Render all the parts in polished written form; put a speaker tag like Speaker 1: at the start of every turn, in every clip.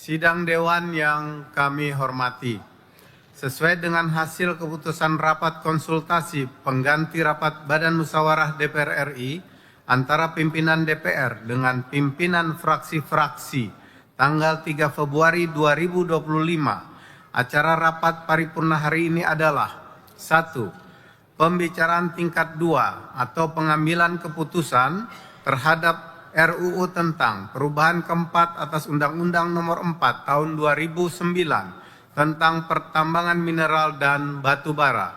Speaker 1: Sidang Dewan yang kami hormati, sesuai dengan hasil keputusan rapat konsultasi pengganti rapat Badan Musyawarah DPR RI antara pimpinan DPR dengan pimpinan fraksi-fraksi tanggal 3 Februari 2025, acara rapat paripurna hari ini adalah 1. Pembicaraan tingkat 2 atau pengambilan keputusan terhadap RUU tentang perubahan keempat atas Undang-Undang Nomor 4 Tahun 2009 tentang pertambangan mineral dan batu bara.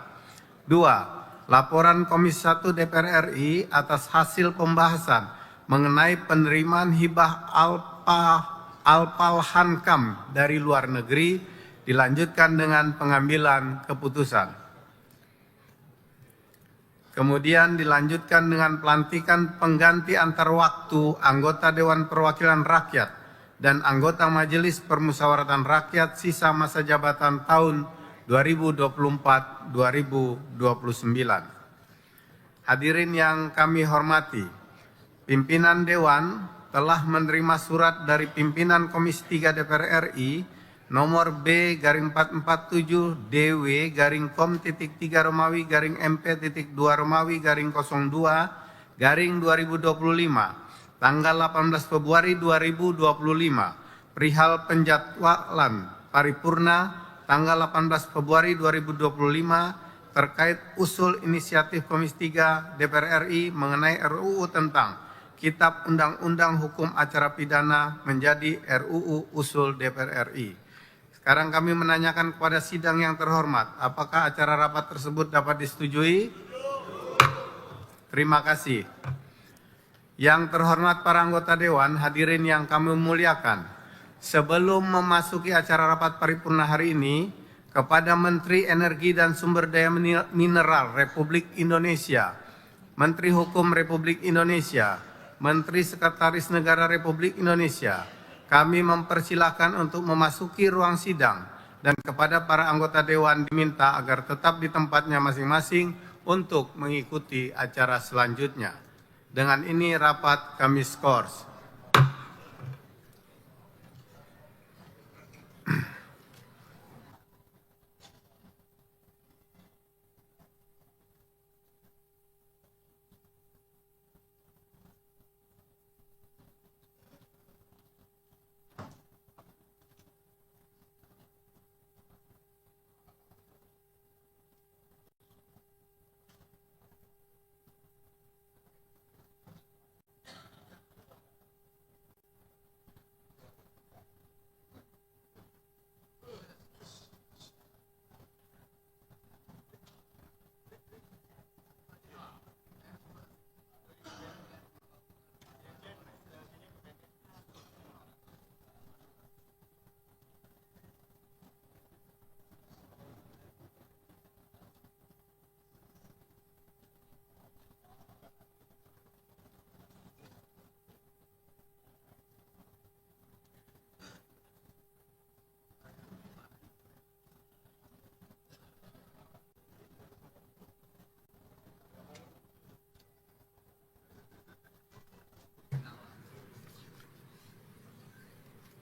Speaker 1: 2. Laporan Komisi 1 DPR RI atas hasil pembahasan mengenai penerimaan hibah Alpalhankam dari luar negeri dilanjutkan dengan pengambilan keputusan. Kemudian dilanjutkan dengan pelantikan pengganti antar waktu anggota Dewan Perwakilan Rakyat dan anggota Majelis Permusyawaratan Rakyat sisa masa jabatan tahun 2024-2029. Hadirin yang kami hormati, pimpinan Dewan telah menerima surat dari pimpinan Komisi 3 DPR RI nomor B/447 DW/kom.3 Romawi MP.2 Romawi /02 2025 tanggal 18 Februari 2025 perihal penjadwalan paripurna tanggal 18 Februari 2025 terkait usul inisiatif Komisi 3 DPR RI mengenai RUU tentang Kitab Undang-Undang Hukum Acara Pidana menjadi RUU usul DPR RI. Sekarang kami menanyakan kepada sidang yang terhormat, apakah acara rapat tersebut dapat disetujui? Terima kasih. Yang terhormat para anggota Dewan, hadirin yang kami muliakan, sebelum memasuki acara rapat paripurna hari ini, kepada Menteri Energi dan Sumber Daya Mineral Republik Indonesia, Menteri Hukum Republik Indonesia, Menteri Sekretaris Negara Republik Indonesia, kami mempersilahkan untuk memasuki ruang sidang dan kepada para anggota Dewan diminta agar tetap di tempatnya masing-masing untuk mengikuti acara selanjutnya. Dengan ini rapat kami skors.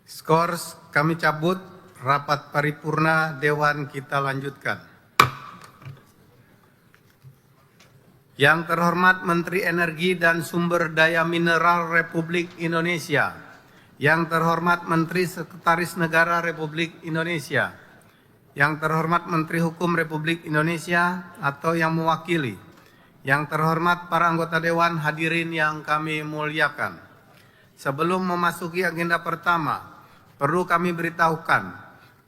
Speaker 1: Skors kami cabut, rapat paripurna Dewan kita lanjutkan. Yang terhormat Menteri Energi dan Sumber Daya Mineral Republik Indonesia, yang terhormat Menteri Sekretaris Negara Republik Indonesia, yang terhormat Menteri Hukum Republik Indonesia atau yang mewakili, yang terhormat para anggota Dewan, hadirin yang kami muliakan. Sebelum memasuki agenda pertama, perlu kami beritahukan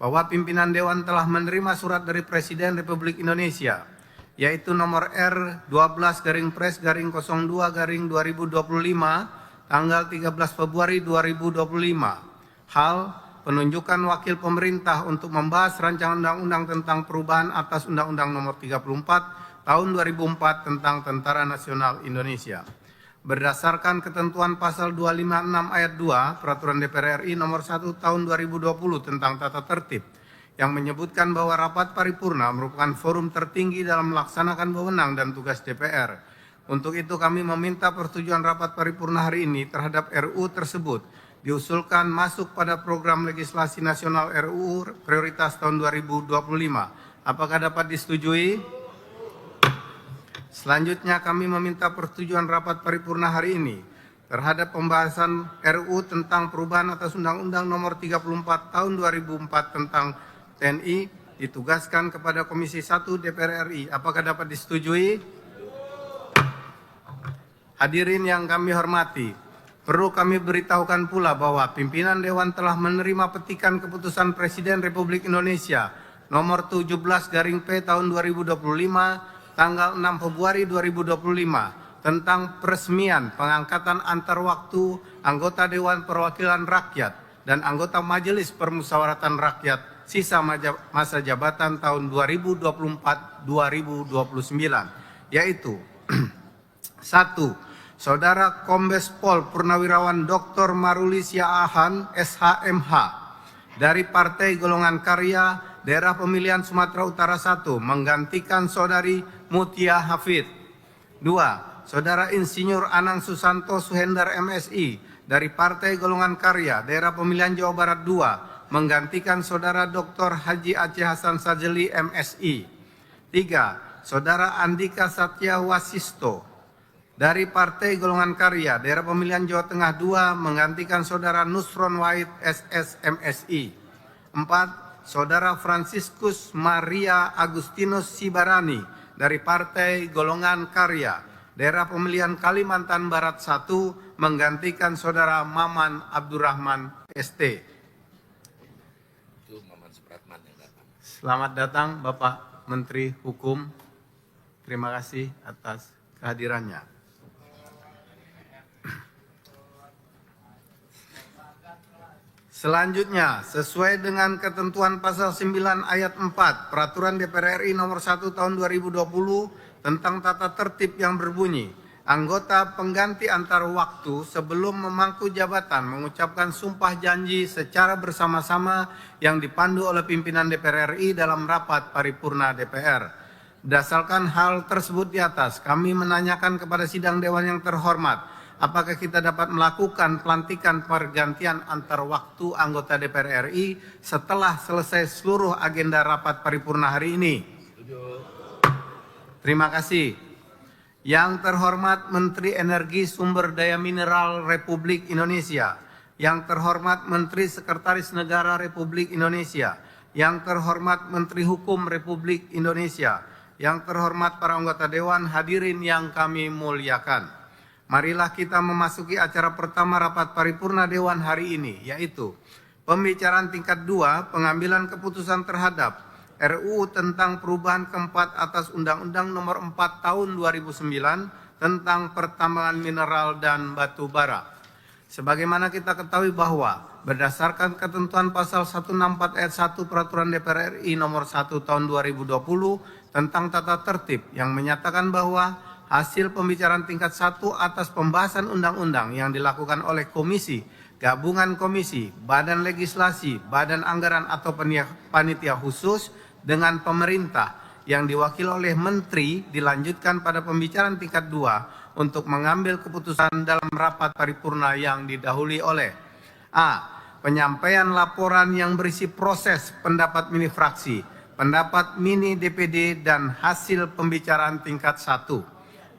Speaker 1: bahwa pimpinan Dewan telah menerima surat dari Presiden Republik Indonesia, yaitu nomor R12/Pres/02/2025 tanggal 13 Februari 2025. Hal penunjukan wakil pemerintah untuk membahas rancangan undang-undang tentang perubahan atas Undang-Undang Nomor 34 Tahun 2004 tentang Tentara Nasional Indonesia. Berdasarkan ketentuan pasal 256 ayat 2 Peraturan DPR RI nomor 1 tahun 2020 tentang tata tertib yang menyebutkan bahwa rapat paripurna merupakan forum tertinggi dalam melaksanakan wewenang dan tugas DPR. Untuk itu kami meminta persetujuan rapat paripurna hari ini terhadap RUU tersebut diusulkan masuk pada program legislasi nasional RUU prioritas tahun 2025. Apakah dapat disetujui? Selanjutnya kami meminta persetujuan rapat paripurna hari ini terhadap pembahasan RUU tentang perubahan atas Undang-Undang Nomor 34 Tahun 2004 tentang TNI ditugaskan kepada Komisi 1 DPR RI. Apakah dapat disetujui? Hadirin yang kami hormati, perlu kami beritahukan pula bahwa pimpinan Dewan telah menerima petikan keputusan Presiden Republik Indonesia nomor 17/P tahun 2025 tanggal 6 Februari 2025 tentang peresmian pengangkatan antar waktu anggota Dewan Perwakilan Rakyat dan anggota Majelis Permusyawaratan Rakyat sisa masa jabatan tahun 2024-2029, yaitu 1. Saudara Kombes Pol Purnawirawan Dr. Marulis Yaahan, SHMH, dari Partai Golongan Karya, Daerah Pemilihan Sumatera Utara 1, menggantikan Saudari Mutia Hafid. 2. Saudara Insinyur Anang Susanto Suhendar MSI, dari Partai Golongan Karya, Daerah Pemilihan Jawa Barat 2, menggantikan Saudara Dr. Haji Aceh Hasan Sajeli MSI. 3. Saudara Andika Satya Wasisto, dari Partai Golongan Karya, Daerah Pemilihan Jawa Tengah 2, menggantikan Saudara Nusron Wahid SS MSI. 4. Saudara Franciscus Maria Agustinus Sibarani, dari Partai Golongan Karya, Daerah Pemilihan Kalimantan Barat 1, menggantikan Saudara Maman Abdurrahman ST.
Speaker 2: Itu Maman Supratman yang datang.
Speaker 1: Selamat datang Bapak Menteri Hukum. Terima kasih atas kehadirannya. Selanjutnya, sesuai dengan ketentuan pasal 9 ayat 4 Peraturan DPR RI nomor 1 tahun 2020 tentang tata tertib yang berbunyi, anggota pengganti antar waktu sebelum memangku jabatan mengucapkan sumpah janji secara bersama-sama yang dipandu oleh pimpinan DPR RI dalam rapat paripurna DPR. Berdasarkan hal tersebut di atas, kami menanyakan kepada sidang dewan yang terhormat, apakah kita dapat melakukan pelantikan pergantian antar waktu anggota DPR RI setelah selesai seluruh agenda rapat paripurna hari ini? Terima kasih. Yang terhormat Menteri Energi Sumber Daya Mineral Republik Indonesia, yang terhormat Menteri Sekretaris Negara Republik Indonesia, yang terhormat Menteri Hukum Republik Indonesia, yang terhormat para anggota Dewan, hadirin yang kami muliakan. Marilah kita memasuki acara pertama rapat paripurna Dewan hari ini, yaitu pembicaraan tingkat 2, pengambilan keputusan terhadap RUU tentang perubahan keempat atas Undang-Undang Nomor 4 Tahun 2009 tentang pertambangan mineral dan batu bara. Sebagaimana kita ketahui bahwa berdasarkan ketentuan pasal 164 ayat 1 Peraturan DPR RI Nomor 1 Tahun 2020 tentang tata tertib yang menyatakan bahwa hasil pembicaraan tingkat 1 atas pembahasan undang-undang yang dilakukan oleh komisi, gabungan komisi, badan legislasi, badan anggaran atau panitia khusus dengan pemerintah yang diwakili oleh menteri dilanjutkan pada pembicaraan tingkat 2 untuk mengambil keputusan dalam rapat paripurna yang didahului oleh A. Penyampaian laporan yang berisi proses pendapat mini fraksi, pendapat mini DPD dan hasil pembicaraan tingkat 1.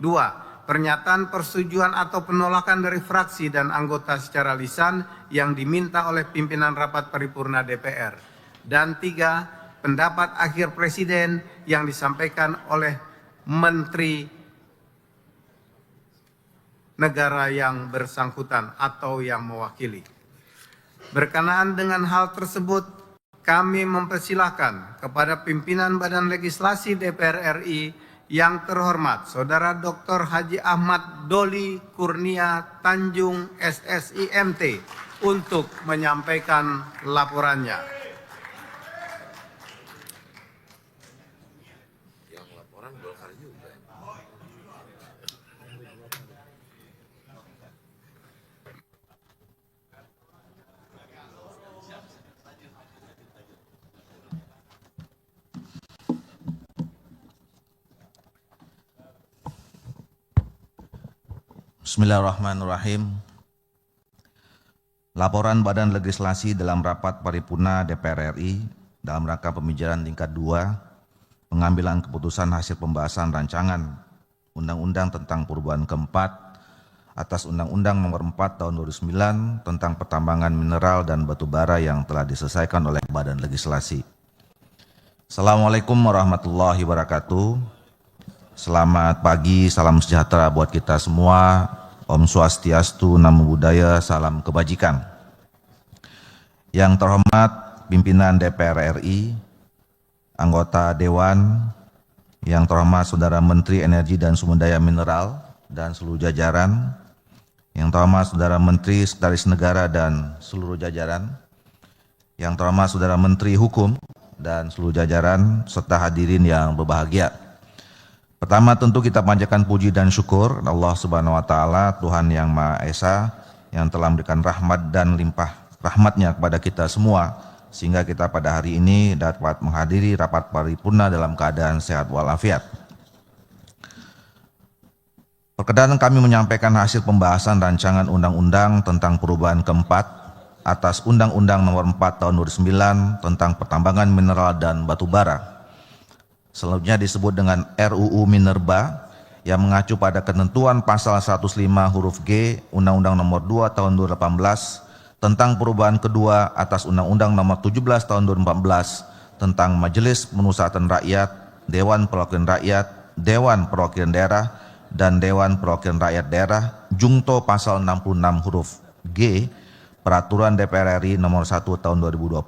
Speaker 1: 2. Pernyataan persetujuan atau penolakan dari fraksi dan anggota secara lisan yang diminta oleh pimpinan rapat paripurna DPR. Dan 3. Pendapat akhir Presiden yang disampaikan oleh Menteri negara yang bersangkutan atau yang mewakili. Berkenaan dengan hal tersebut, kami mempersilahkan kepada pimpinan Badan Legislasi DPR RI yang terhormat Saudara Dr. Haji Ahmad Doli Kurnia Tanjung SSI MT untuk menyampaikan laporannya.
Speaker 2: Yang laporan Golkar juga.
Speaker 3: Bismillahirrahmanirrahim. Laporan Badan Legislasi dalam rapat paripurna DPR RI dalam rangka pembicaraan tingkat 2, pengambilan keputusan hasil pembahasan rancangan Undang-Undang tentang perubahan keempat atas Undang-Undang Nomor 4 Tahun 2009 tentang pertambangan mineral dan batu bara yang telah diselesaikan oleh Badan Legislasi. Assalamualaikum warahmatullahi wabarakatuh. Selamat pagi, salam sejahtera buat kita semua. Om Swastiastu, Namo Buddhaya, salam kebajikan. Yang terhormat pimpinan DPR RI, anggota Dewan, yang terhormat Saudara Menteri Energi dan Sumber Daya Mineral dan seluruh jajaran, yang terhormat Saudara Menteri Sekretaris Negara dan seluruh jajaran, yang terhormat Saudara Menteri Hukum dan seluruh jajaran, serta hadirin yang berbahagia. Pertama tentu kita panjatkan puji dan syukur Allah Subhanahu wa taala, Tuhan yang Maha Esa, yang telah memberikan rahmat dan limpah rahmatnya kepada kita semua, sehingga kita pada hari ini dapat menghadiri rapat paripurna dalam keadaan sehat walafiat. Perkenan kami menyampaikan hasil pembahasan rancangan undang-undang tentang perubahan keempat atas Undang-Undang Nomor 4 Tahun 2009 tentang pertambangan mineral dan batu bara. Selanjutnya disebut dengan RUU Minerba yang mengacu pada ketentuan pasal 105 huruf G Undang-Undang Nomor 2 Tahun 2018 tentang perubahan kedua atas Undang-Undang Nomor 17 Tahun 2014 tentang Majelis Pemusatan Rakyat, Dewan Perwakilan Rakyat, Dewan Perwakilan Daerah, dan Dewan Perwakilan Rakyat Daerah, Jungto pasal 66 huruf G Peraturan DPR RI Nomor 1 Tahun 2020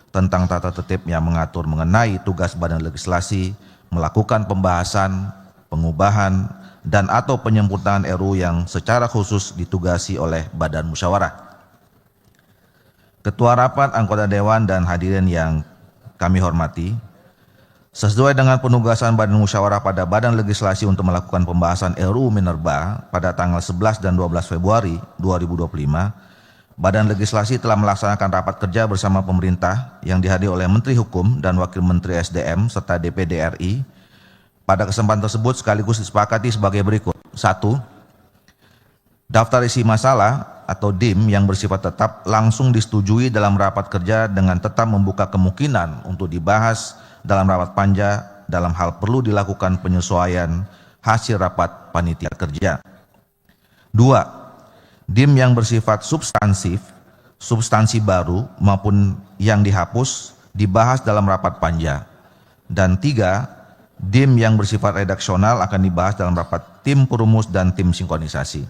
Speaker 3: tentang tata tertib yang mengatur mengenai tugas Badan Legislasi melakukan pembahasan, pengubahan, dan atau penyempurnaan RUU yang secara khusus ditugasi oleh Badan Musyawarah. Ketua Rapat, anggota Dewan, dan hadirin yang kami hormati, sesuai dengan penugasan Badan Musyawarah pada Badan Legislasi untuk melakukan pembahasan RUU Minerba pada tanggal 11 dan 12 Februari 2025, Badan Legislasi telah melaksanakan rapat kerja bersama pemerintah yang dihadiri oleh Menteri Hukum dan Wakil Menteri SDM serta DPD RI. Pada kesempatan tersebut sekaligus disepakati sebagai berikut. 1. Daftar isi masalah atau DIM yang bersifat tetap langsung disetujui dalam rapat kerja dengan tetap membuka kemungkinan untuk dibahas dalam rapat panja dalam hal perlu dilakukan penyesuaian hasil rapat panitia kerja. 2. DIM yang bersifat substansi baru maupun yang dihapus dibahas dalam rapat panja. Dan 3. DIM yang bersifat redaksional akan dibahas dalam rapat tim perumus dan tim sinkronisasi.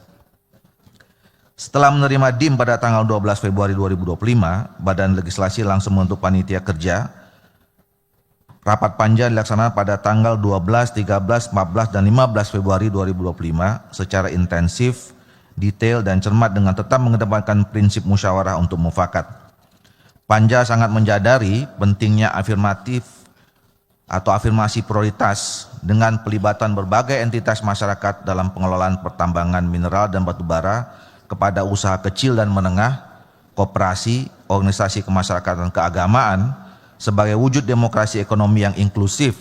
Speaker 3: Setelah menerima DIM pada tanggal 12 Februari 2025, Badan Legislasi langsung membentuk panitia kerja. Rapat panja dilaksanakan pada tanggal 12, 13, 14, dan 15 Februari 2025 secara intensif, detail, dan cermat dengan tetap mengedepankan prinsip musyawarah untuk mufakat. Panja sangat menjadari pentingnya afirmasi prioritas dengan pelibatan berbagai entitas masyarakat dalam pengelolaan pertambangan mineral dan batu bara kepada usaha kecil dan menengah, koperasi, organisasi kemasyarakatan keagamaan sebagai wujud demokrasi ekonomi yang inklusif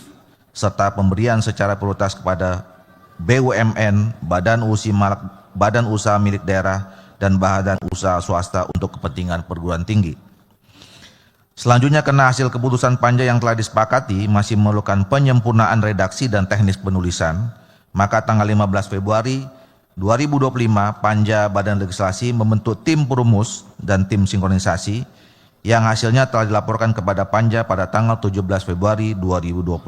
Speaker 3: serta pemberian secara prioritas kepada BUMN, badan usaha milik daerah, dan badan usaha swasta untuk kepentingan perguruan tinggi. Selanjutnya, karena hasil keputusan panja yang telah disepakati masih memerlukan penyempurnaan redaksi dan teknis penulisan, maka tanggal 15 Februari 2025 Panja Badan Legislasi membentuk tim perumus dan tim sinkronisasi yang hasilnya telah dilaporkan kepada Panja pada tanggal 17 Februari 2025.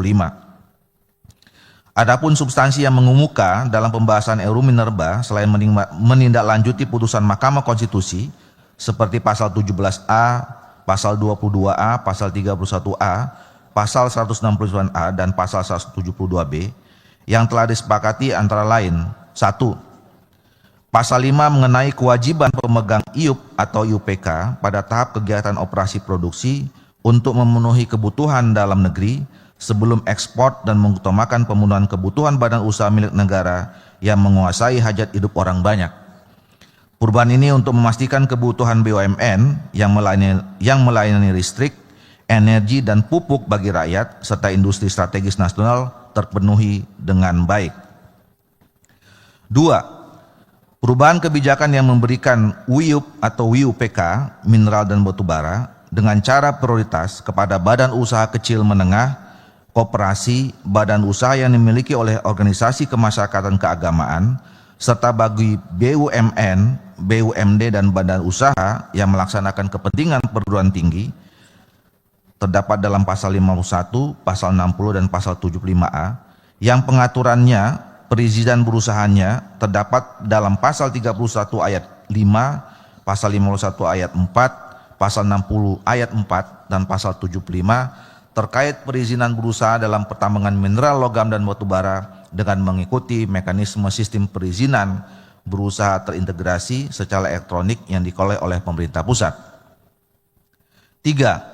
Speaker 3: Adapun substansi yang mengemuka dalam pembahasan RUU Minerba selain menindaklanjuti putusan Mahkamah Konstitusi seperti pasal 17A, pasal 22A, pasal 31A, pasal 169A, dan pasal 172B yang telah disepakati antara lain: 1. Pasal 5 mengenai kewajiban pemegang IUP atau IUPK pada tahap kegiatan operasi produksi untuk memenuhi kebutuhan dalam negeri sebelum ekspor dan mengutamakan pemenuhan kebutuhan badan usaha milik negara yang menguasai hajat hidup orang banyak. Perubahan ini untuk memastikan kebutuhan BUMN yang melayani listrik, energi, dan pupuk bagi rakyat serta industri strategis nasional terpenuhi dengan baik. 2. Perubahan kebijakan yang memberikan WIUP atau WIUPK, mineral dan batubara, dengan cara prioritas kepada badan usaha kecil menengah, koperasi, badan usaha yang dimiliki oleh organisasi kemasyarakatan keagamaan, serta bagi BUMN, BUMD dan badan usaha yang melaksanakan kepentingan perguruan tinggi, terdapat dalam pasal 51, pasal 60 dan pasal 75A, yang pengaturannya perizinan berusahanya terdapat dalam pasal 31 ayat 5, pasal 51 ayat 4, pasal 60 ayat 4 dan pasal 75 terkait perizinan berusaha dalam pertambangan mineral, logam dan batubara dengan mengikuti mekanisme sistem perizinan berusaha terintegrasi secara elektronik yang dikelola oleh pemerintah pusat. 3.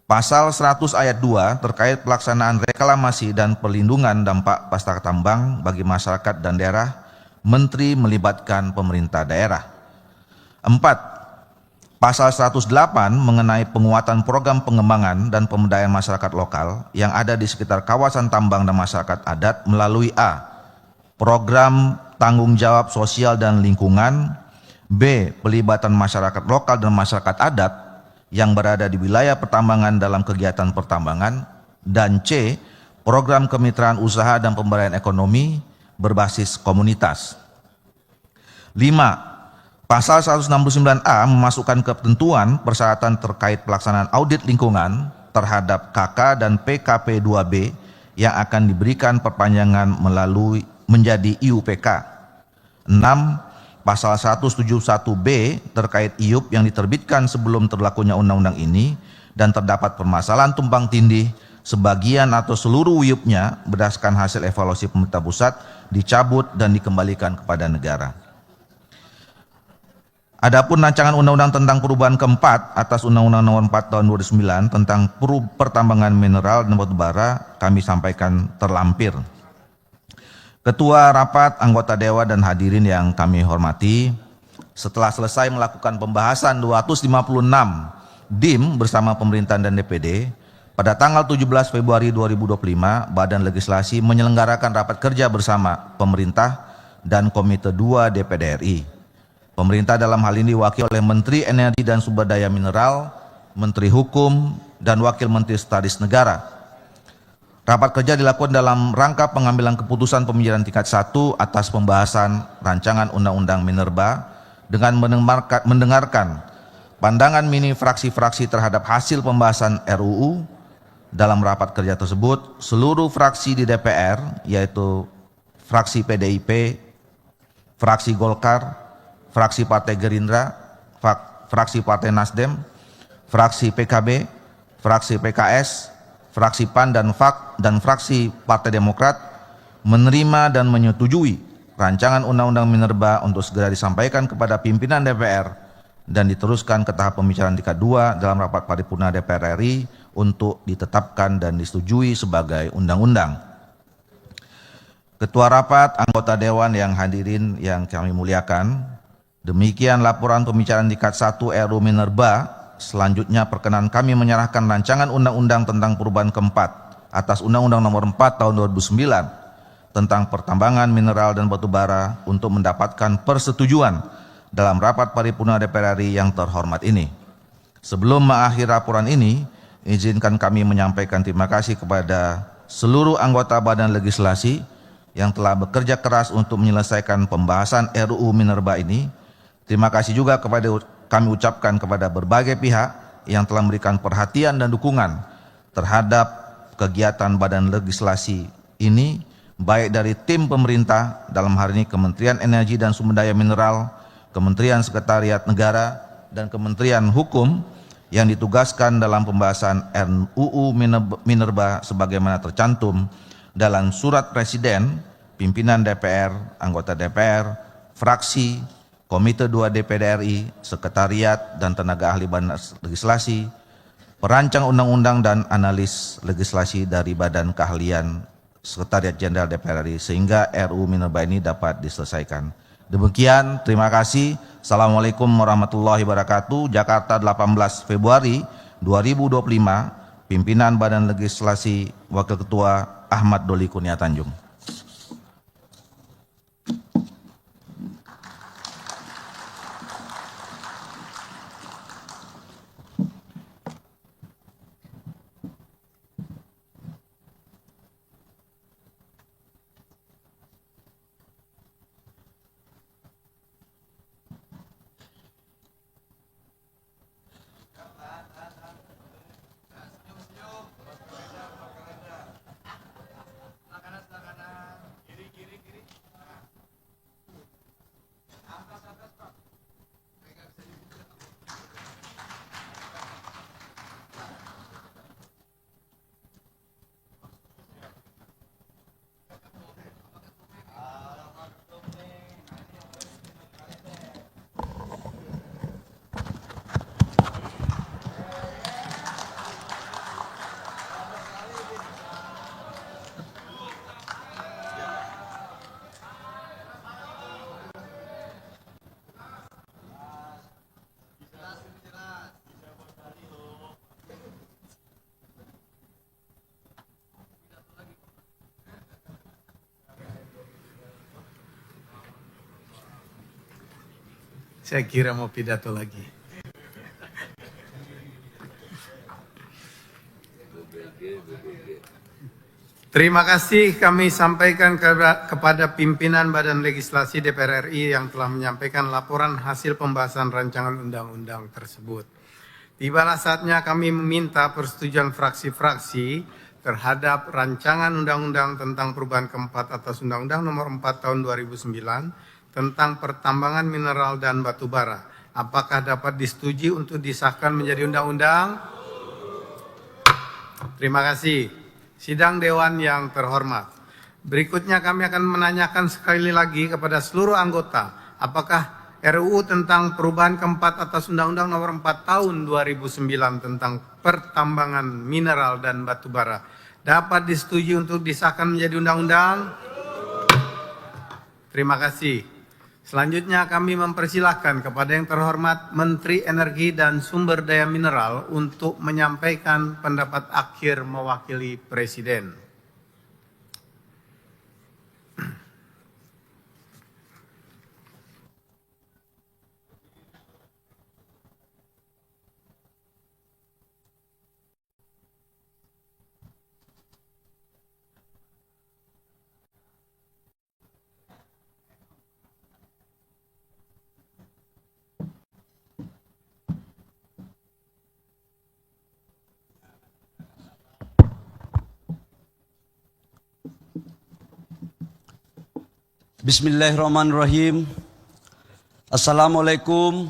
Speaker 3: Pasal 100 ayat 2 terkait pelaksanaan reklamasi dan perlindungan dampak pasca tambang bagi masyarakat dan daerah, Menteri melibatkan pemerintah daerah. 4. Pasal 108 mengenai penguatan program pengembangan dan pemberdayaan masyarakat lokal yang ada di sekitar kawasan tambang dan masyarakat adat melalui A. Program tanggung jawab sosial dan lingkungan, B. Pelibatan masyarakat lokal dan masyarakat adat yang berada di wilayah pertambangan dalam kegiatan pertambangan, dan C. Program kemitraan usaha dan pemberdayaan ekonomi berbasis komunitas. 5. Pasal 169A memasukkan ketentuan persyaratan terkait pelaksanaan audit lingkungan terhadap KK dan PKP 2B yang akan diberikan perpanjangan melalui menjadi IUPK. 6. Pasal 171B terkait IUP yang diterbitkan sebelum terlakunya undang-undang ini dan terdapat permasalahan tumpang tindih, sebagian atau seluruh IUP-nya berdasarkan hasil evaluasi pemerintah pusat dicabut dan dikembalikan kepada negara. Adapun rancangan undang-undang tentang perubahan keempat atas Undang-Undang Nomor 4 Tahun 2009 tentang pertambangan mineral dan batubara kami sampaikan terlampir. Ketua rapat, anggota dewan dan hadirin yang kami hormati, setelah selesai melakukan pembahasan 256 DIM bersama pemerintahan dan DPD, pada tanggal 17 Februari 2025, Badan Legislasi menyelenggarakan rapat kerja bersama pemerintah dan Komite 2 DPD RI. Pemerintah dalam hal ini diwakili oleh Menteri Energi dan Sumber Daya Mineral, Menteri Hukum, dan Wakil Menteri Sekretaris Negara. Rapat kerja dilakukan dalam rangka pengambilan keputusan pembicaraan tingkat 1 atas pembahasan rancangan Undang-Undang Minerba dengan mendengarkan pandangan mini fraksi-fraksi terhadap hasil pembahasan RUU. Dalam rapat kerja tersebut, seluruh fraksi di DPR, yaitu fraksi PDIP, fraksi Golkar, fraksi Partai Gerindra, fraksi Partai Nasdem, fraksi PKB, fraksi PKS, fraksi PAN dan FAK, dan fraksi Partai Demokrat menerima dan menyetujui rancangan Undang-Undang Minerba untuk segera disampaikan kepada pimpinan DPR dan diteruskan ke tahap pembicaraan tingkat 2 dalam rapat paripurna DPR RI untuk ditetapkan dan disetujui sebagai undang-undang. Ketua rapat, anggota dewan yang hadirin yang kami muliakan, demikian laporan pembicaraan tingkat 1 RUU Minerba. Selanjutnya perkenan kami menyerahkan rancangan undang-undang tentang perubahan keempat atas Undang-Undang Nomor 4 Tahun 2009 tentang pertambangan mineral dan batubara untuk mendapatkan persetujuan dalam rapat paripurna DPR RI yang terhormat ini. Sebelum mengakhiri laporan ini, izinkan kami menyampaikan terima kasih kepada seluruh anggota Badan Legislasi yang telah bekerja keras untuk menyelesaikan pembahasan RUU Minerba ini. Terima kasih juga kepada kami ucapkan kepada berbagai pihak yang telah memberikan perhatian dan dukungan terhadap kegiatan Badan Legislasi ini, baik dari tim pemerintah, dalam hal ini Kementerian Energi dan Sumber Daya Mineral, Kementerian Sekretariat Negara, dan Kementerian Hukum yang ditugaskan dalam pembahasan RUU Minerba sebagaimana tercantum dalam surat Presiden, pimpinan DPR, anggota DPR, fraksi, Komite 2 DPD RI, Sekretariat dan tenaga ahli Badan Legislasi, perancang undang-undang dan analis legislasi dari Badan Keahlian Sekretariat Jenderal DPR RI sehingga RUU Minerba ini dapat diselesaikan. Demikian, terima kasih. Assalamualaikum warahmatullahi wabarakatuh. Jakarta 18 Februari 2025, Pimpinan Badan Legislasi Wakil Ketua Ahmad Doli Kurnia Tanjung.
Speaker 1: Saya kira mau pidato lagi. Terima kasih kami sampaikan kepada pimpinan Badan Legislasi DPR RI yang telah menyampaikan laporan hasil pembahasan rancangan undang-undang tersebut. Tibalah saatnya kami meminta persetujuan fraksi-fraksi terhadap rancangan undang-undang tentang perubahan keempat atas Undang-Undang Nomor 4 Tahun 2009 tentang pertambangan mineral dan batu bara. Apakah dapat disetujui untuk disahkan menjadi undang-undang? Terima kasih. Sidang Dewan yang terhormat. Berikutnya kami akan menanyakan sekali lagi kepada seluruh anggota, apakah RUU tentang perubahan keempat atas Undang-Undang Nomor 4 Tahun 2009 tentang pertambangan mineral dan batu bara dapat disetujui untuk disahkan menjadi undang-undang? Terima kasih. Selanjutnya kami mempersilahkan kepada yang terhormat Menteri Energi dan Sumber Daya Mineral untuk menyampaikan pendapat akhir mewakili Presiden.
Speaker 4: Bismillahirrahmanirrahim. Assalamualaikum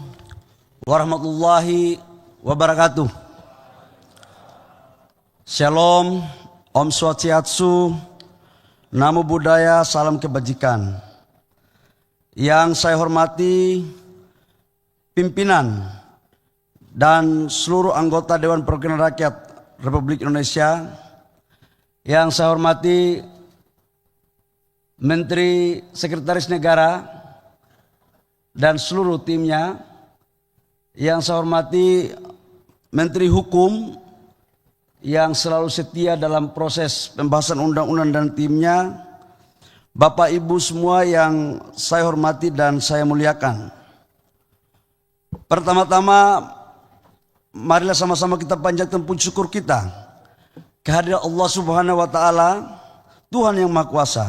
Speaker 4: warahmatullahi wabarakatuh. Shalom, Om Swastiastu, Namo Buddhaya, salam kebajikan. Yang saya hormati pimpinan dan seluruh anggota Dewan Perwakilan Rakyat Republik Indonesia. Yang saya hormati Menteri Sekretaris Negara dan seluruh timnya. Yang saya hormati Menteri Hukum yang selalu setia dalam proses pembahasan undang-undang dan timnya. Bapak Ibu semua yang saya hormati dan saya muliakan. Pertama-tama marilah sama-sama kita panjatkan puji syukur kita kehadirat Allah Subhanahu wa taala, Tuhan yang Maha Kuasa.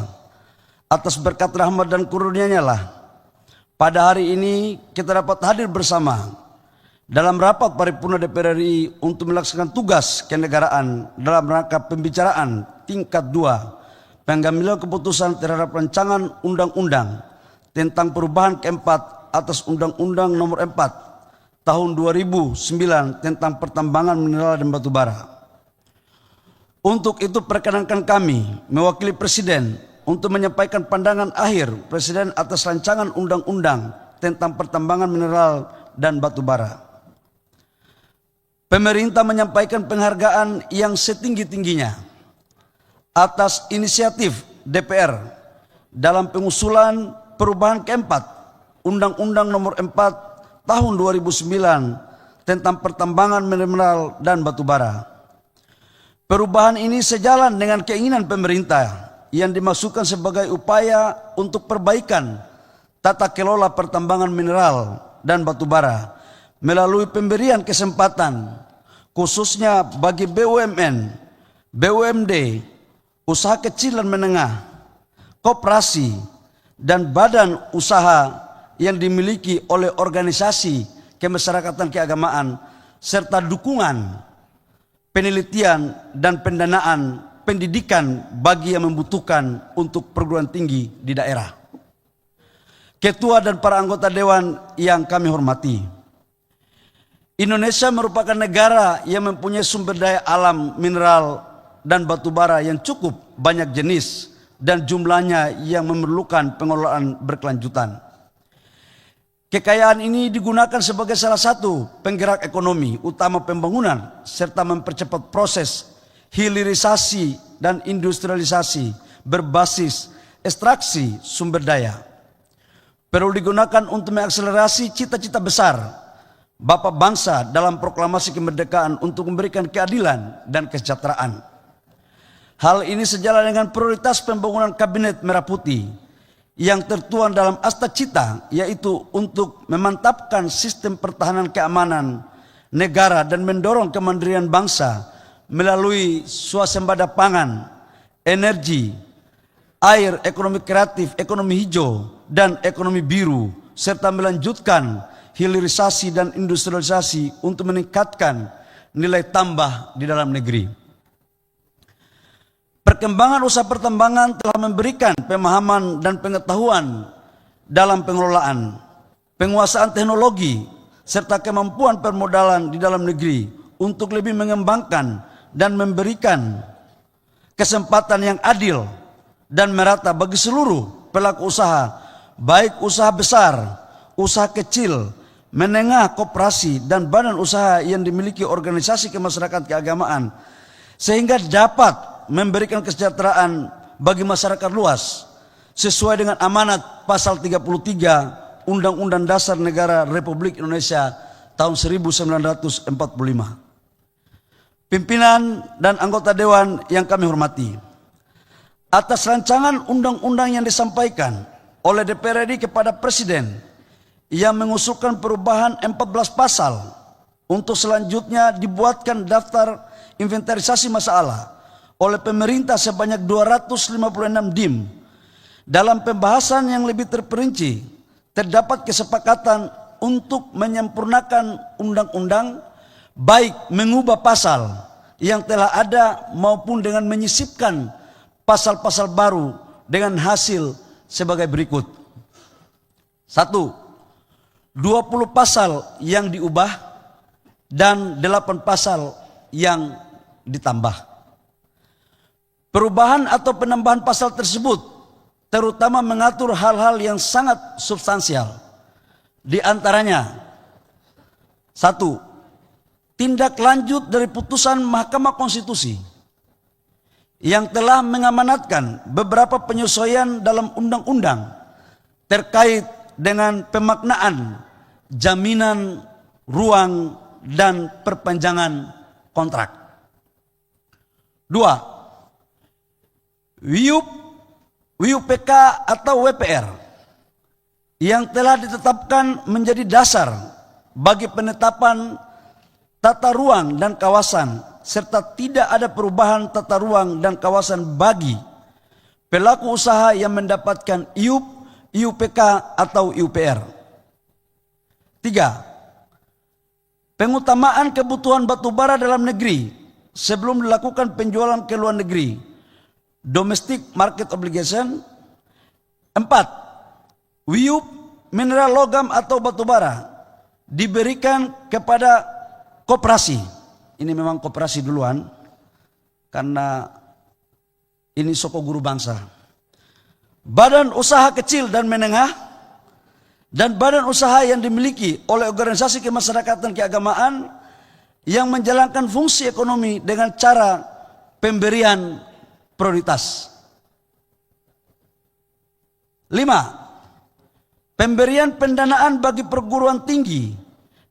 Speaker 4: Atas berkat rahmat dan kurnia-Nya lah pada hari ini kita dapat hadir bersama dalam rapat paripurna DPR RI untuk melaksanakan tugas kenegaraan dalam rangka pembicaraan tingkat 2 pengambilan keputusan terhadap rancangan undang-undang tentang perubahan keempat atas Undang-Undang Nomor 4 Tahun 2009 tentang pertambangan mineral dan batu bara. Untuk itu perkenankan kami mewakili Presiden untuk menyampaikan pandangan akhir Presiden atas rancangan undang-undang tentang pertambangan mineral dan batu bara. Pemerintah menyampaikan penghargaan yang setinggi-tingginya atas inisiatif DPR dalam pengusulan perubahan keempat Undang-Undang Nomor 4 Tahun 2009 tentang pertambangan mineral dan batu bara. Perubahan ini sejalan dengan keinginan pemerintah yang dimaksudkan sebagai upaya untuk perbaikan tata kelola pertambangan mineral dan batu bara melalui pemberian kesempatan khususnya bagi BUMN, BUMD, usaha kecil dan menengah, koperasi, dan badan usaha yang dimiliki oleh organisasi kemasyarakatan keagamaan serta dukungan penelitian dan pendanaan pendidikan bagi yang membutuhkan untuk perguruan tinggi di daerah. Ketua dan para anggota Dewan yang kami hormati, Indonesia merupakan negara yang mempunyai sumber daya alam mineral dan batu bara yang cukup banyak jenis dan jumlahnya yang memerlukan pengelolaan berkelanjutan. Kekayaan ini digunakan sebagai salah satu penggerak ekonomi utama pembangunan serta mempercepat proses hilirisasi dan industrialisasi berbasis ekstraksi sumber daya. Perlu digunakan untuk mengakselerasi cita-cita besar Bapak bangsa dalam proklamasi kemerdekaan untuk memberikan keadilan dan kesejahteraan. Hal ini sejalan dengan prioritas pembangunan Kabinet Merah Putih yang tertuang dalam Asta Cita, yaitu untuk memantapkan sistem pertahanan keamanan negara dan mendorong kemandirian bangsa melalui swasembada pangan, energi, air, ekonomi kreatif, ekonomi hijau, dan ekonomi biru, serta melanjutkan hilirisasi dan industrialisasi untuk meningkatkan nilai tambah di dalam negeri. Perkembangan usaha pertambangan telah memberikan pemahaman dan pengetahuan dalam pengelolaan, penguasaan teknologi, serta kemampuan permodalan di dalam negeri untuk lebih mengembangkan dan memberikan kesempatan yang adil dan merata bagi seluruh pelaku usaha, baik usaha besar, usaha kecil, menengah, koperasi, dan badan usaha yang dimiliki organisasi kemasyarakatan keagamaan, sehingga dapat memberikan kesejahteraan bagi masyarakat luas sesuai dengan amanat pasal 33 Undang-Undang Dasar Negara Republik Indonesia tahun 1945. Pimpinan dan anggota dewan yang kami hormati, atas rancangan undang-undang yang disampaikan oleh DPR RI kepada Presiden yang mengusulkan perubahan 14 pasal untuk selanjutnya dibuatkan daftar inventarisasi masalah oleh pemerintah sebanyak 256 DIM. Dalam pembahasan yang lebih terperinci, terdapat kesepakatan untuk menyempurnakan undang-undang, baik mengubah pasal yang telah ada maupun dengan menyisipkan pasal-pasal baru dengan hasil sebagai berikut. 1. 20 pasal yang diubah dan 8 pasal yang ditambah. Perubahan atau penambahan pasal tersebut terutama mengatur hal-hal yang sangat substansial. Di antaranya, 1. Tindak lanjut dari putusan Mahkamah Konstitusi yang telah mengamanatkan beberapa penyesuaian dalam undang-undang terkait dengan pemaknaan jaminan ruang dan perpanjangan kontrak. 2. WUPK atau WPR yang telah ditetapkan menjadi dasar bagi penetapan tata ruang dan kawasan serta tidak ada perubahan tata ruang dan kawasan bagi pelaku usaha yang mendapatkan IUP, IUPK atau IUPR. 3. Pengutamaan kebutuhan batubara dalam negeri sebelum dilakukan penjualan ke luar negeri, domestic market obligation. 4. WIUP mineral logam atau batubara diberikan kepada koperasi. Ini memang koperasi duluan karena ini soko guru bangsa. Badan usaha kecil dan menengah dan badan usaha yang dimiliki oleh organisasi kemasyarakatan keagamaan yang menjalankan fungsi ekonomi dengan cara pemberian prioritas. 5. Pemberian pendanaan bagi perguruan tinggi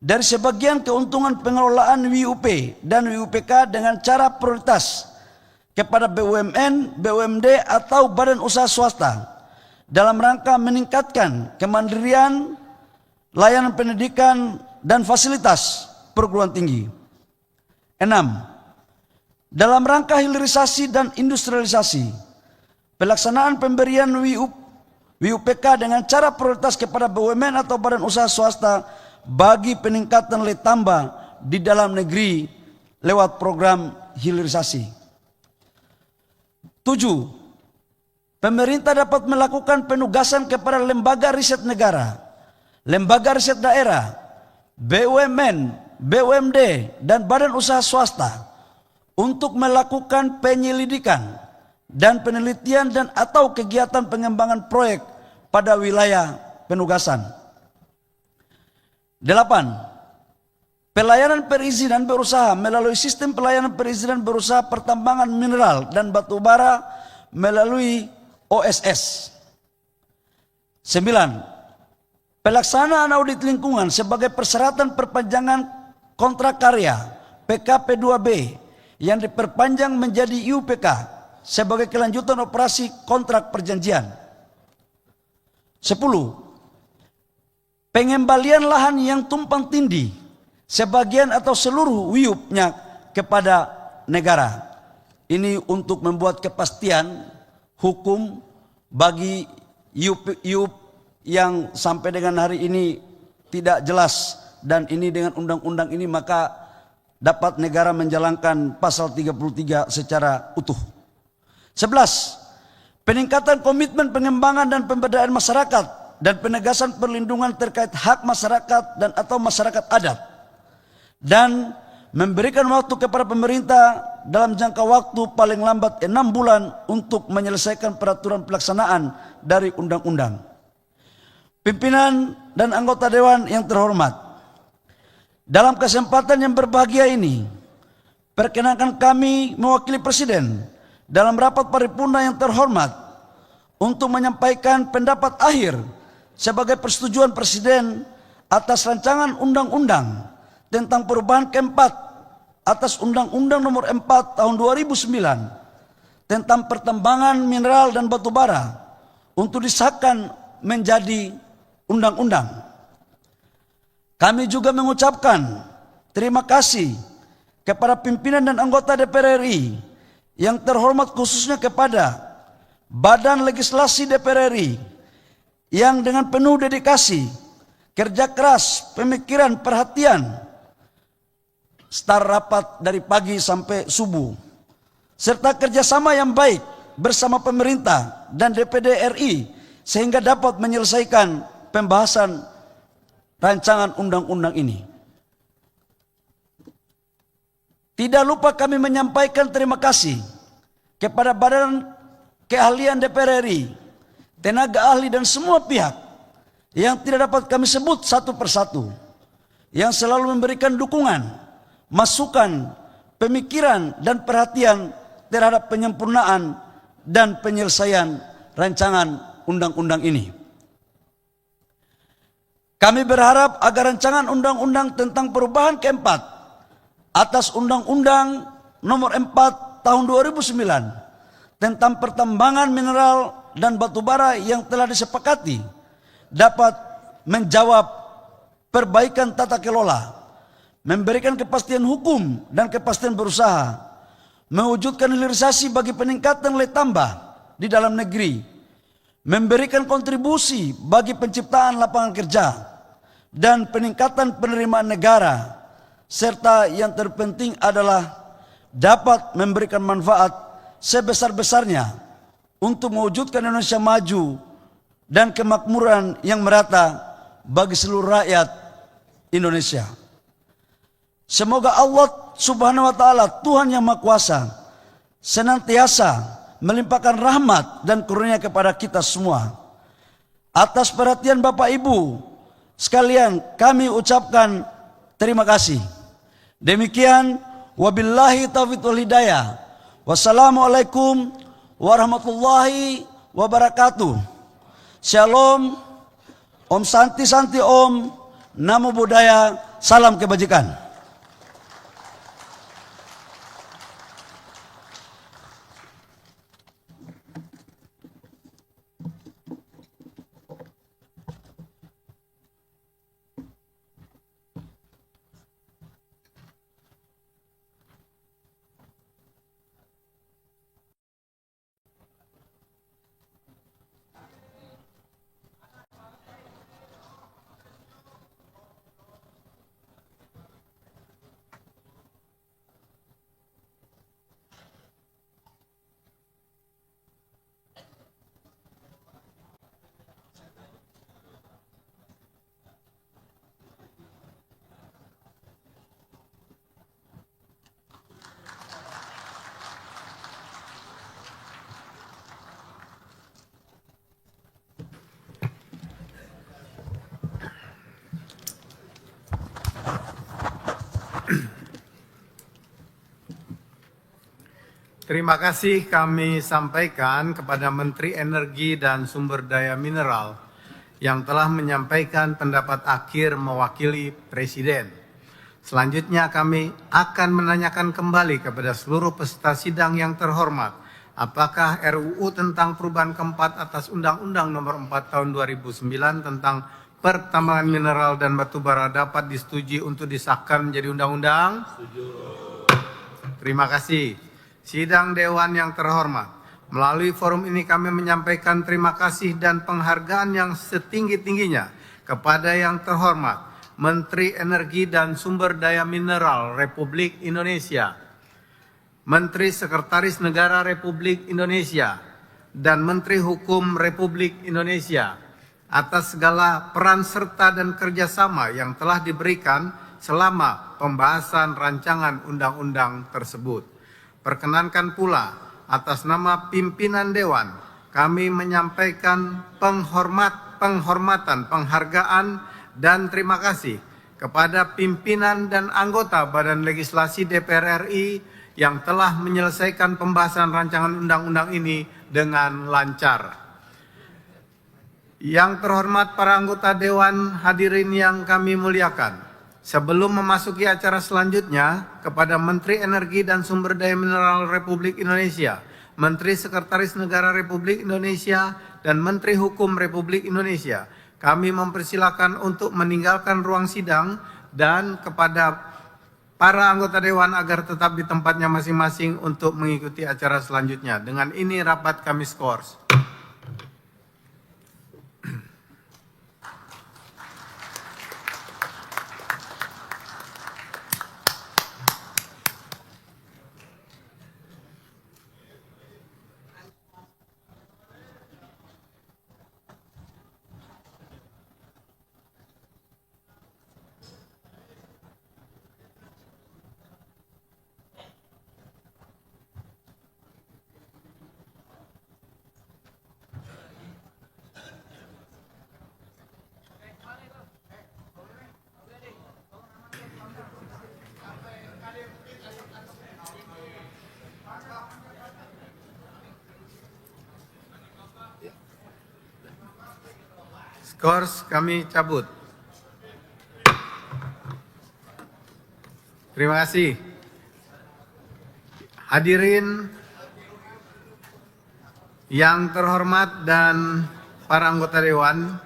Speaker 4: dari sebagian keuntungan pengelolaan WUP dan WUPK dengan cara prioritas kepada BUMN, BUMD atau badan usaha swasta dalam rangka meningkatkan kemandirian layanan pendidikan dan fasilitas perguruan tinggi. 6. Dalam rangka hilirisasi dan industrialisasi, pelaksanaan pemberian WUPK dengan cara prioritas kepada BUMN atau badan usaha swasta bagi peningkatan nilai tambah di dalam negeri lewat program hilirisasi. 7. Pemerintah dapat melakukan penugasan kepada lembaga riset negara, lembaga riset daerah, BUMN, BUMD, dan badan usaha swasta untuk melakukan penyelidikan dan penelitian dan atau kegiatan pengembangan proyek pada wilayah penugasan. 8. Pelayanan perizinan berusaha melalui sistem pelayanan perizinan berusaha pertambangan mineral dan batu bara melalui OSS. 9. Pelaksanaan audit lingkungan sebagai persyaratan perpanjangan kontrak karya PKP 2B yang diperpanjang menjadi IUPK sebagai kelanjutan operasi kontrak perjanjian. 10. Pengembalian lahan yang tumpang tindih, sebagian atau seluruh wiupnya kepada negara. Ini untuk membuat kepastian hukum bagi iup yang sampai dengan hari ini tidak jelas, dan ini dengan undang-undang ini maka dapat negara menjalankan pasal 33 secara utuh. 11. Peningkatan komitmen pengembangan dan pemberdayaan masyarakat dan penegasan perlindungan terkait hak masyarakat dan atau masyarakat adat, dan memberikan waktu kepada pemerintah dalam jangka waktu paling lambat 6 bulan untuk menyelesaikan peraturan pelaksanaan dari undang-undang. Pimpinan dan anggota dewan yang terhormat, dalam kesempatan yang berbahagia ini, perkenankan kami mewakili Presiden dalam rapat paripurna yang terhormat untuk menyampaikan pendapat akhir sebagai persetujuan Presiden atas rancangan undang-undang tentang perubahan keempat atas Undang-Undang Nomor 4 Tahun 2009 tentang pertambangan mineral dan batu bara untuk disahkan menjadi undang-undang. Kami juga mengucapkan terima kasih kepada pimpinan dan anggota DPR RI yang terhormat, khususnya kepada Badan Legislasi DPR RI yang dengan penuh dedikasi, kerja keras, pemikiran, perhatian, start rapat dari pagi sampai subuh, serta kerjasama yang baik bersama pemerintah dan DPD RI sehingga dapat menyelesaikan pembahasan rancangan undang-undang ini. Tidak lupa kami menyampaikan terima kasih kepada Badan Keahlian DPR RI, tenaga ahli dan semua pihak yang tidak dapat kami sebut satu persatu, yang selalu memberikan dukungan, masukan, pemikiran dan perhatian terhadap penyempurnaan dan penyelesaian rancangan undang-undang ini. Kami berharap agar rancangan undang-undang tentang perubahan keempat atas Undang-Undang Nomor 4 Tahun 2009 tentang pertambangan mineral dan batu bara yang telah disepakati dapat menjawab perbaikan tata kelola, memberikan kepastian hukum dan kepastian berusaha, mewujudkan hilirisasi bagi peningkatan nilai tambah di dalam negeri, memberikan kontribusi bagi penciptaan lapangan kerja dan peningkatan penerimaan negara, serta yang terpenting adalah dapat memberikan manfaat sebesar-besarnya untuk mewujudkan Indonesia maju dan kemakmuran yang merata bagi seluruh rakyat Indonesia. Semoga Allah Subhanahu wa taala, Tuhan yang Maha Kuasa, senantiasa melimpahkan rahmat dan karunia kepada kita semua. Atas perhatian Bapak Ibu sekalian kami ucapkan terima kasih. Demikian, wabillahi taufiq wal hidayah. Wassalamualaikum warahmatullahi wabarakatuh. Shalom, Om Santi Santi Om, Namo Buddhaya, salam kebajikan.
Speaker 1: Terima kasih kami sampaikan kepada Menteri Energi dan Sumber Daya Mineral yang telah menyampaikan pendapat akhir mewakili Presiden. Selanjutnya kami akan menanyakan kembali kepada seluruh peserta sidang yang terhormat apakah RUU tentang perubahan keempat atas Undang-Undang Nomor 4 Tahun 2009 tentang pertambangan mineral dan batu bara dapat disetujui untuk disahkan menjadi undang-undang? Setuju. Terima kasih. Sidang Dewan yang terhormat, melalui forum ini kami menyampaikan terima kasih dan penghargaan yang setinggi-tingginya kepada yang terhormat Menteri Energi dan Sumber Daya Mineral Republik Indonesia, Menteri Sekretaris Negara Republik Indonesia, dan Menteri Hukum Republik Indonesia atas segala peran serta dan kerjasama yang telah diberikan selama pembahasan rancangan undang-undang tersebut. Perkenankan pula atas nama pimpinan Dewan kami menyampaikan penghormatan, penghargaan, dan terima kasih kepada pimpinan dan anggota Badan Legislasi DPR RI yang telah menyelesaikan pembahasan rancangan undang-undang ini dengan lancar. Yang terhormat para anggota Dewan, hadirin yang kami muliakan, sebelum memasuki acara selanjutnya, kepada Menteri Energi dan Sumber Daya Mineral Republik Indonesia, Menteri Sekretaris Negara Republik Indonesia, dan Menteri Hukum Republik Indonesia, kami mempersilakan untuk meninggalkan ruang sidang dan kepada para anggota Dewan agar tetap di tempatnya masing-masing untuk mengikuti acara selanjutnya. Dengan ini rapat kami skors. Skors kami cabut. Terima kasih. Hadirin yang terhormat dan para anggota Dewan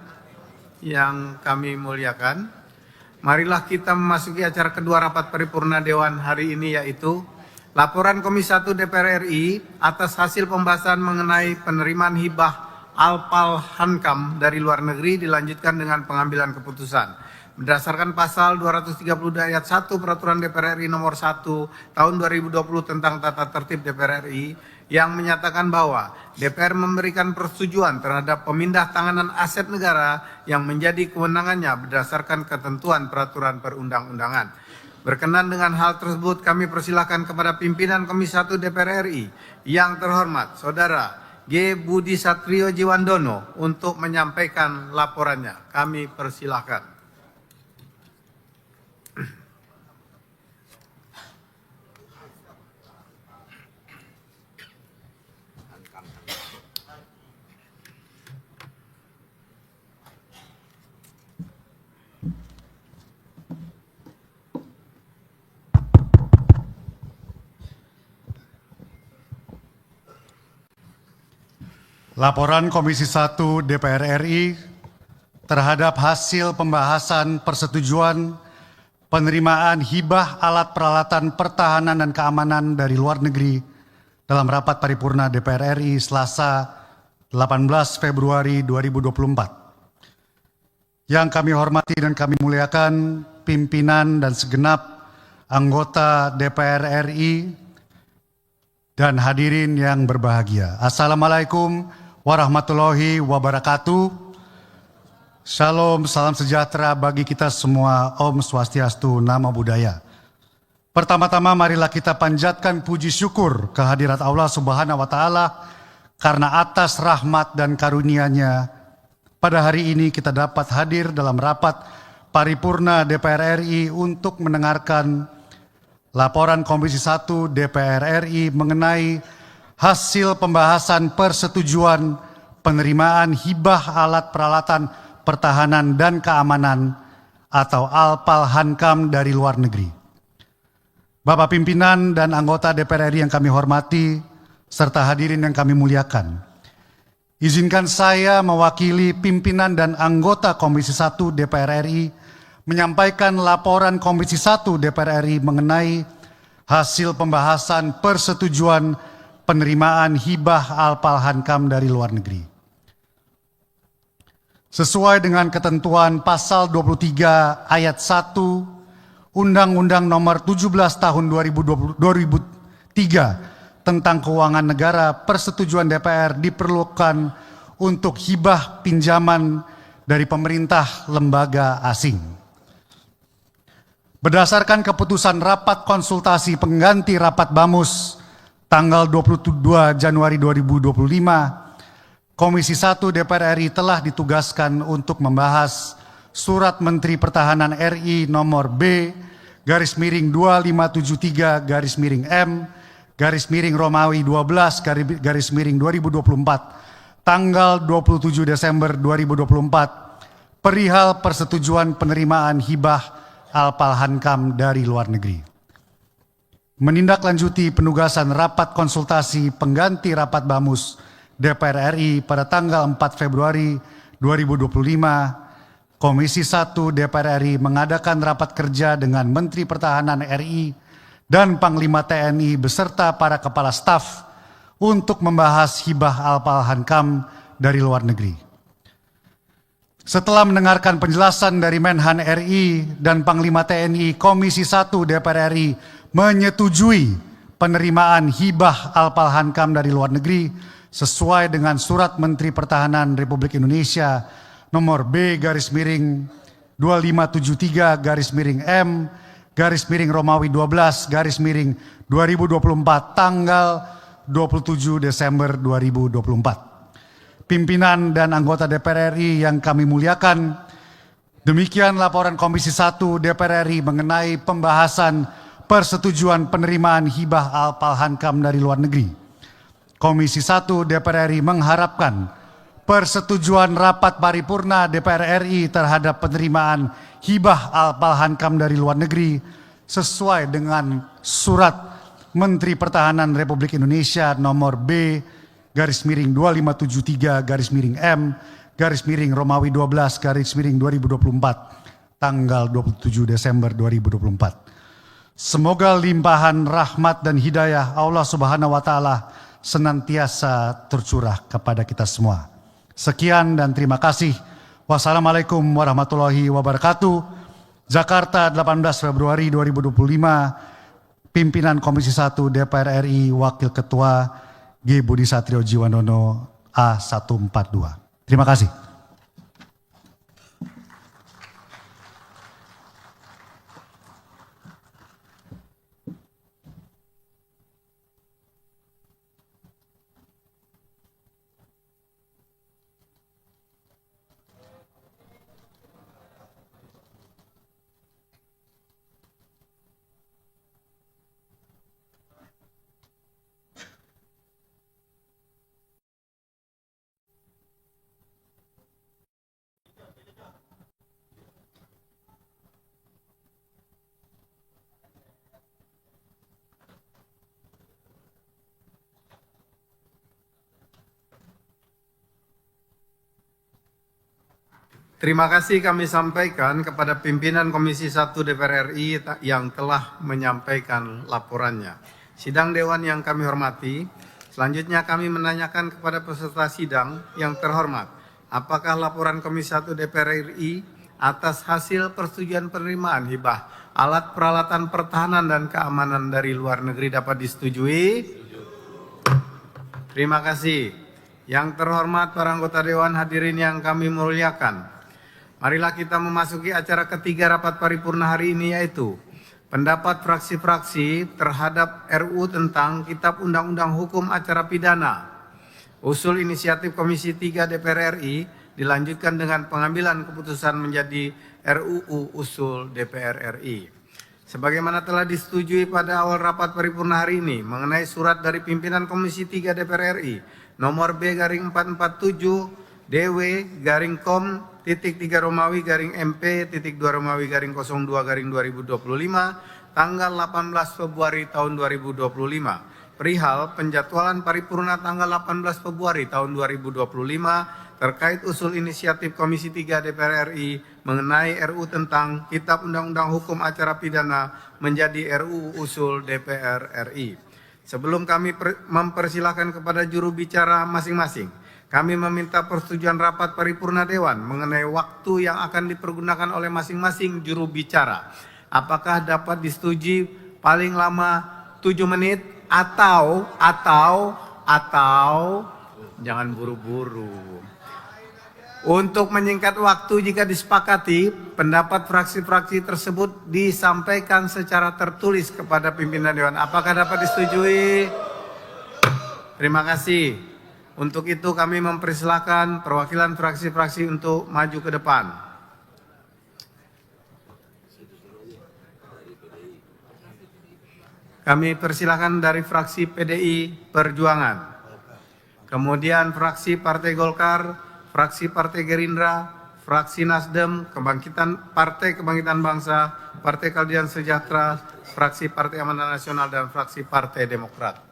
Speaker 1: yang kami muliakan, marilah kita memasuki acara kedua rapat paripurna Dewan hari ini, yaitu laporan Komisi 1 DPR RI atas hasil pembahasan mengenai penerimaan hibah Alpal Hankam dari luar negeri dilanjutkan dengan pengambilan keputusan. Berdasarkan pasal 232 ayat 1 Peraturan DPR RI nomor 1 tahun 2020 tentang tata tertib DPR RI yang menyatakan bahwa DPR memberikan persetujuan terhadap pemindah tanganan aset negara yang menjadi kewenangannya berdasarkan ketentuan peraturan perundang-undangan. Berkenan dengan hal tersebut, kami persilahkan kepada pimpinan Komisi 1 DPR RI yang terhormat Saudara G. Budi Satrio Jiwandono untuk menyampaikan laporannya. Kami persilahkan.
Speaker 5: Laporan Komisi 1 DPR RI terhadap hasil pembahasan persetujuan penerimaan hibah alat peralatan pertahanan dan keamanan dari luar negeri dalam rapat paripurna DPR RI Selasa 18 Februari 2024. Yang kami hormati dan kami muliakan pimpinan dan segenap anggota DPR RI dan hadirin yang berbahagia. Assalamualaikum warahmatullahi wabarakatuh. Shalom, salam sejahtera bagi kita semua. Om Swastiastu, Namo Buddhaya. Pertama-tama marilah kita panjatkan puji syukur kehadirat Allah Subhanahu wa Ta'ala karena atas rahmat dan karunia-Nya pada hari ini kita dapat hadir dalam rapat paripurna DPR RI untuk mendengarkan laporan Komisi 1 DPR RI mengenai hasil pembahasan persetujuan penerimaan hibah alat peralatan pertahanan dan keamanan atau Alpal Hankam dari luar negeri. Bapak pimpinan dan anggota DPR RI yang kami hormati, serta hadirin yang kami muliakan. Izinkan saya mewakili pimpinan dan anggota Komisi 1 DPR RI menyampaikan laporan Komisi 1 DPR RI mengenai hasil pembahasan persetujuan penerimaan hibah Alpal-Hankam dari luar negeri. Sesuai dengan ketentuan pasal 23 ayat 1 Undang-Undang Nomor 17 Tahun 2003 tentang keuangan negara, persetujuan DPR diperlukan untuk hibah pinjaman dari pemerintah lembaga asing. Berdasarkan keputusan rapat konsultasi pengganti rapat BAMUS tanggal 22 Januari 2025, Komisi 1 DPR RI telah ditugaskan untuk membahas Surat Menteri Pertahanan RI nomor B/2573/M/Romawi 12/2024 tanggal 27 Desember 2024 perihal persetujuan penerimaan hibah Alpal-Hankam dari luar negeri. Menindaklanjuti penugasan rapat konsultasi pengganti rapat BAMUS DPR RI pada tanggal 4 Februari 2025, Komisi 1 DPR RI mengadakan rapat kerja dengan Menteri Pertahanan RI dan Panglima TNI beserta para kepala staf untuk membahas hibah Alpal-Hankam dari luar negeri. Setelah mendengarkan penjelasan dari Menhan RI dan Panglima TNI, Komisi 1 DPR RI menyetujui penerimaan hibah Alpal-Hankam dari luar negeri sesuai dengan Surat Menteri Pertahanan Republik Indonesia nomor B/2573/M/Romawi 12/2024 tanggal 27 Desember 2024. Pimpinan dan anggota DPR RI yang kami muliakan, demikian laporan Komisi 1 DPR RI mengenai pembahasan persetujuan penerimaan hibah Alpal-Hankam dari luar negeri. Komisi 1 DPR RI mengharapkan persetujuan rapat paripurna DPR RI terhadap penerimaan hibah Alpal-Hankam dari luar negeri sesuai dengan Surat Menteri Pertahanan Republik Indonesia nomor B/2573/M/Romawi 12/2024 tanggal 27 Desember 2024. Semoga limpahan rahmat dan hidayah Allah Subhanahu wa taala senantiasa tercurah kepada kita semua. Sekian dan terima kasih. Wassalamualaikum warahmatullahi wabarakatuh. Jakarta, 18 Februari 2025. Pimpinan Komisi 1 DPR RI, Wakil Ketua G. Budi Satrio Jiwandono A142. Terima kasih.
Speaker 1: Terima kasih kami sampaikan kepada pimpinan Komisi 1 DPR RI yang telah menyampaikan laporannya. Sidang Dewan yang kami hormati, selanjutnya kami menanyakan kepada peserta sidang yang terhormat, apakah laporan Komisi 1 DPR RI atas hasil persetujuan penerimaan hibah alat peralatan pertahanan dan keamanan dari luar negeri dapat disetujui? Terima kasih. Yang terhormat para anggota Dewan, hadirin yang kami muliakan. Marilah kita memasuki acara ketiga rapat paripurna hari ini, yaitu pendapat fraksi-fraksi terhadap RUU tentang Kitab Undang-Undang Hukum Acara Pidana. Usul inisiatif Komisi 3 DPR RI dilanjutkan dengan pengambilan keputusan menjadi RUU usul DPR RI. Sebagaimana telah disetujui pada awal rapat paripurna hari ini mengenai surat dari pimpinan Komisi 3 DPR RI nomor B/447 DW-3 Romawi-MP-2 Romawi-02/2025 tanggal 18 Februari tahun 2025 perihal penjadwalan paripurna tanggal 18 Februari tahun 2025 terkait usul inisiatif Komisi 3 DPR RI mengenai RUU tentang Kitab Undang-Undang Hukum Acara Pidana menjadi RUU usul DPR RI. Sebelum kami mempersilahkan kepada juru bicara masing-masing, kami meminta persetujuan rapat paripurna Dewan mengenai waktu yang akan dipergunakan oleh masing-masing juru bicara. Apakah dapat disetujui paling lama 7 menit atau jangan buru-buru. Untuk menyingkat waktu jika disepakati, pendapat fraksi-fraksi tersebut disampaikan secara tertulis kepada pimpinan Dewan. Apakah dapat disetujui? Terima kasih. Untuk itu kami mempersilahkan perwakilan fraksi-fraksi untuk maju ke depan. Kami persilahkan dari fraksi PDI Perjuangan. Kemudian fraksi Partai Golkar, fraksi Partai Gerindra, fraksi Nasdem, Partai Kebangkitan Bangsa, Partai Keadilan Sejahtera, fraksi Partai Amanat Nasional, dan fraksi Partai Demokrat.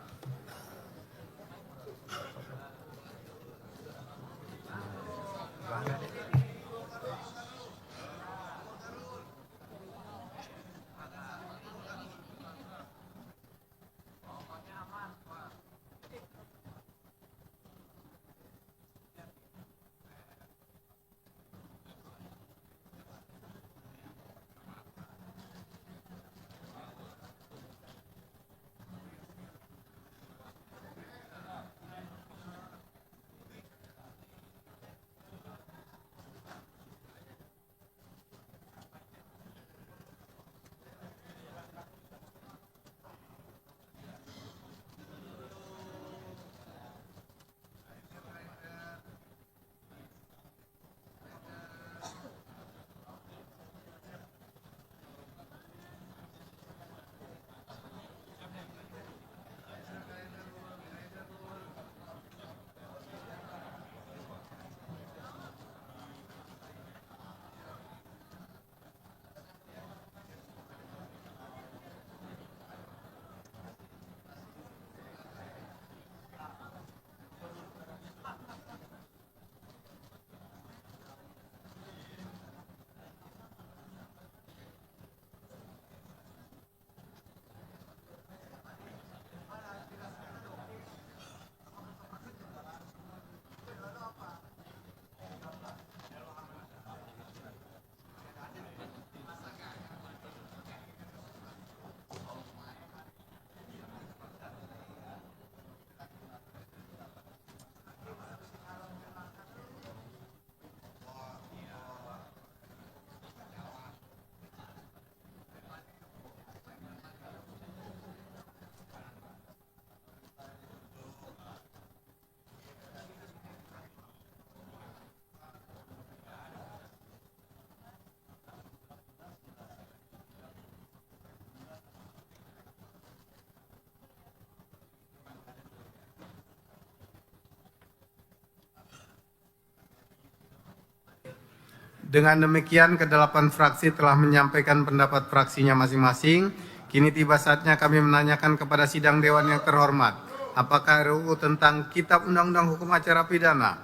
Speaker 1: Dengan demikian, kedelapan fraksi telah menyampaikan pendapat fraksinya masing-masing. Kini tiba saatnya kami menanyakan kepada sidang Dewan yang terhormat, apakah RUU tentang Kitab Undang-Undang Hukum Acara Pidana,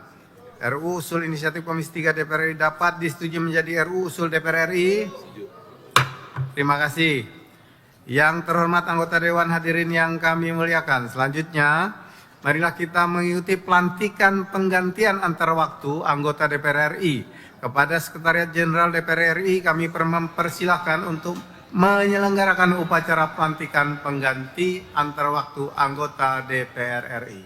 Speaker 1: RUU usul inisiatif Komisi 3 DPR RI dapat disetujui menjadi RUU usul DPR RI? Terima kasih. Yang terhormat anggota Dewan, hadirin yang kami muliakan. Selanjutnya, marilah kita mengikuti pelantikan penggantian antar waktu anggota DPR RI. Kepada Sekretariat Jenderal DPR RI kami mempersilahkan untuk menyelenggarakan upacara pelantikan pengganti antar waktu anggota DPR RI.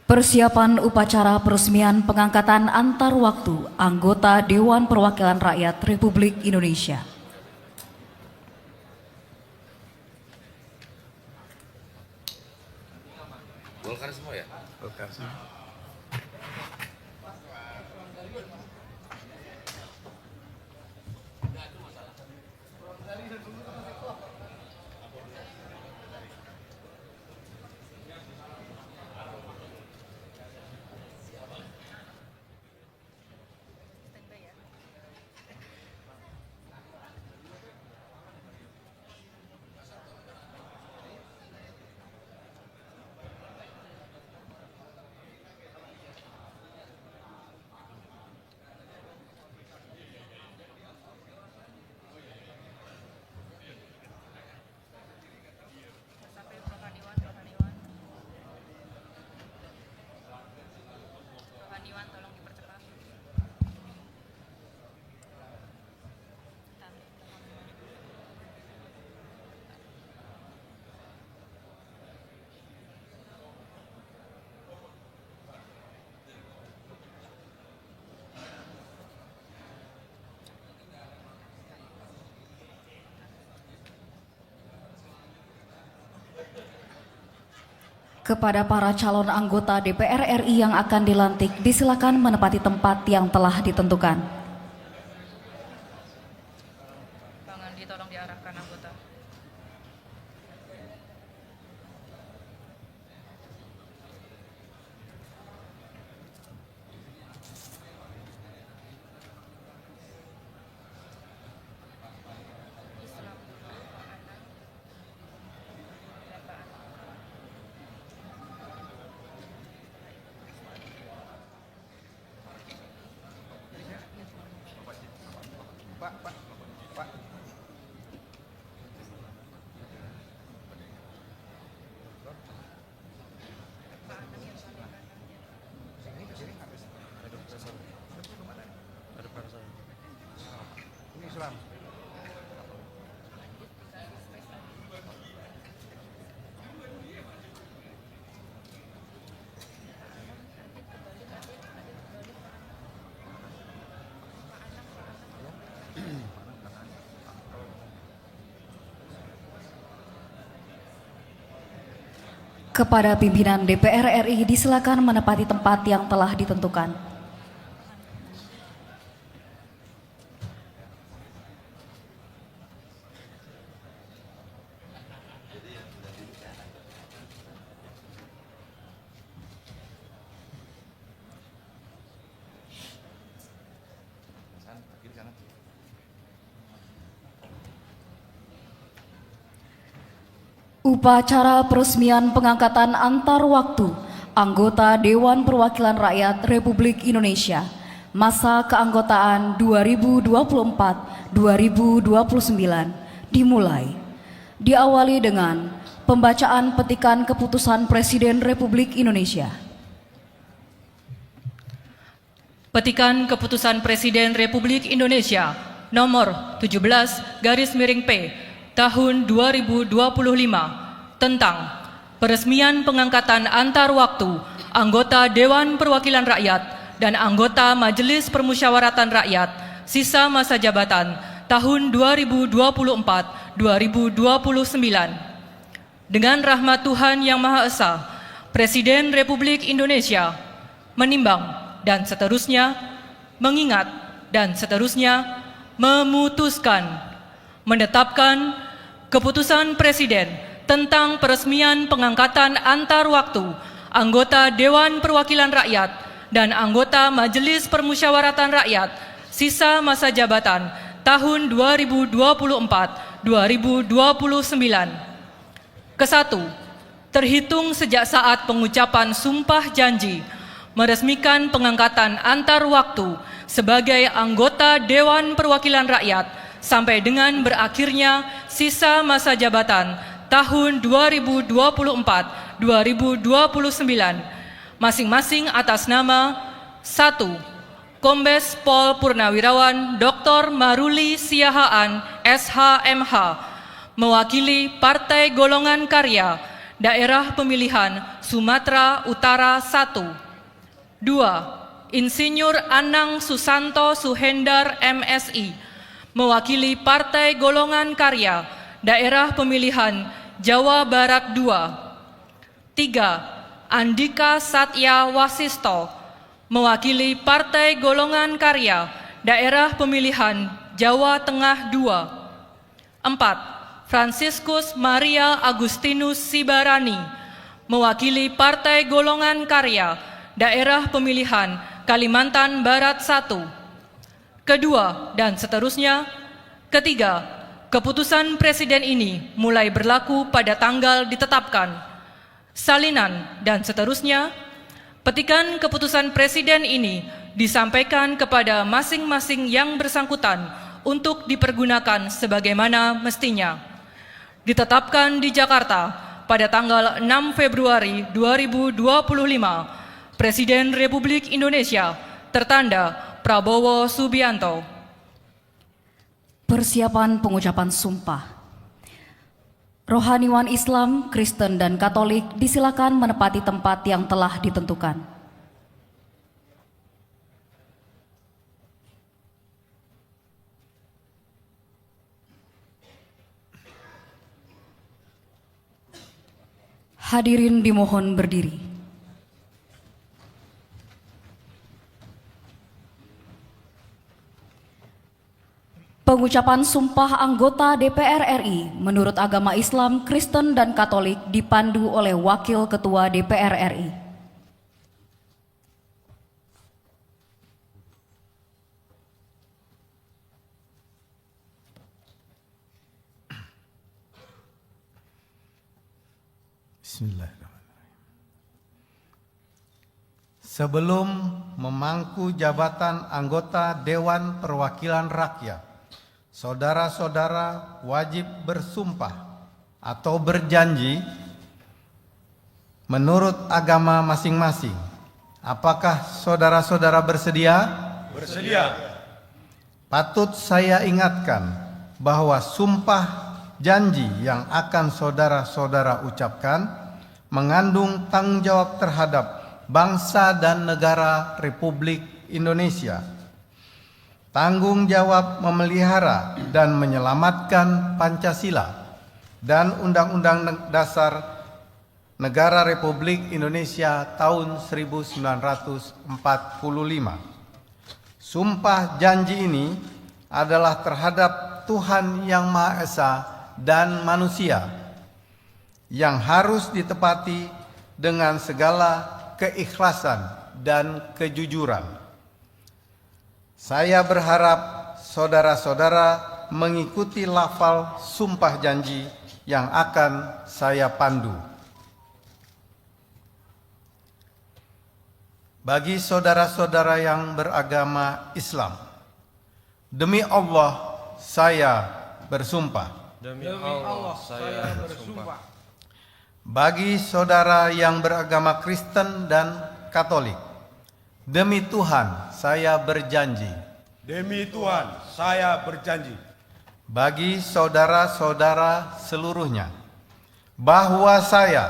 Speaker 6: Persiapan upacara peresmian pengangkatan antar waktu anggota Dewan Perwakilan Rakyat Republik Indonesia.
Speaker 2: Golkar semua ya?
Speaker 1: Golkar semua.
Speaker 6: Kepada para calon anggota DPR RI yang akan dilantik, disilakan menempati tempat yang telah ditentukan.
Speaker 7: Bang Andi, tolong diarahkan anggota.
Speaker 6: Kepada pimpinan DPR RI, disilakan menempati tempat yang telah ditentukan. Upacara peresmian pengangkatan antar waktu anggota Dewan Perwakilan Rakyat Republik Indonesia masa keanggotaan 2024-2029 dimulai. Diawali dengan pembacaan petikan keputusan Presiden Republik Indonesia.
Speaker 7: Petikan Keputusan Presiden Republik Indonesia nomor 17/P tahun 2025 tentang peresmian pengangkatan antar waktu anggota Dewan Perwakilan Rakyat dan anggota Majelis Permusyawaratan Rakyat sisa masa jabatan tahun 2024-2029. Dengan rahmat Tuhan Yang Maha Esa, Presiden Republik Indonesia menimbang dan seterusnya mengingat dan seterusnya memutuskan menetapkan keputusan Presiden tentang peresmian pengangkatan antar waktu anggota Dewan Perwakilan Rakyat dan anggota Majelis Permusyawaratan Rakyat sisa masa jabatan tahun 2024-2029. Kesatu, terhitung sejak saat pengucapan sumpah janji meresmikan pengangkatan antar waktu sebagai anggota Dewan Perwakilan Rakyat sampai dengan berakhirnya sisa masa jabatan tahun 2024-2029, masing-masing atas nama 1. Kombes Pol Purnawirawan Dr. Maruli Siahaan SHMH, mewakili Partai Golongan Karya, Daerah Pemilihan Sumatera Utara 1. 2. Insinyur Anang Susanto Suhendar MSI, mewakili Partai Golongan Karya, Daerah Pemilihan Jawa Barat 2. 3. Andika Satya Wasisto, mewakili Partai Golongan Karya, Daerah Pemilihan Jawa Tengah 2. 4. Franciscus Maria Agustinus Sibarani, mewakili Partai Golongan Karya, Daerah Pemilihan Kalimantan Barat 1. Kedua, dan seterusnya. Ketiga, keputusan Presiden ini mulai berlaku pada tanggal ditetapkan. Salinan, dan seterusnya. Petikan keputusan Presiden ini disampaikan kepada masing-masing yang bersangkutan untuk dipergunakan sebagaimana mestinya. Ditetapkan di Jakarta pada tanggal 6 Februari 2025, Presiden Republik Indonesia tertanda Prabowo Subianto.
Speaker 6: Persiapan pengucapan sumpah. Rohaniwan Islam, Kristen, dan Katolik disilakan menempati tempat yang telah ditentukan. Hadirin dimohon berdiri. Pengucapan sumpah anggota DPR RI menurut agama Islam, Kristen, dan Katolik dipandu oleh Wakil Ketua DPR RI.
Speaker 1: Bismillahirrahmanirrahim. Sebelum memangku jabatan anggota Dewan Perwakilan Rakyat, saudara-saudara wajib bersumpah atau berjanji menurut agama masing-masing. Apakah saudara-saudara bersedia?
Speaker 8: Bersedia.
Speaker 1: Patut saya ingatkan bahwa sumpah janji yang akan saudara-saudara ucapkan mengandung tanggung jawab terhadap bangsa dan negara Republik Indonesia. Tanggung jawab memelihara dan menyelamatkan Pancasila dan Undang-Undang Dasar Negara Republik Indonesia tahun 1945. Sumpah janji ini adalah terhadap Tuhan Yang Maha Esa dan manusia yang harus ditepati dengan segala keikhlasan dan kejujuran. Saya berharap saudara-saudara mengikuti lafal sumpah janji yang akan saya pandu. Bagi saudara-saudara yang beragama Islam, demi Allah saya bersumpah.
Speaker 8: Demi Allah saya bersumpah.
Speaker 1: Bagi saudara yang beragama Kristen dan Katolik, demi Tuhan saya berjanji.
Speaker 8: Demi Tuhan saya berjanji.
Speaker 1: Bagi saudara-saudara seluruhnya, bahwa saya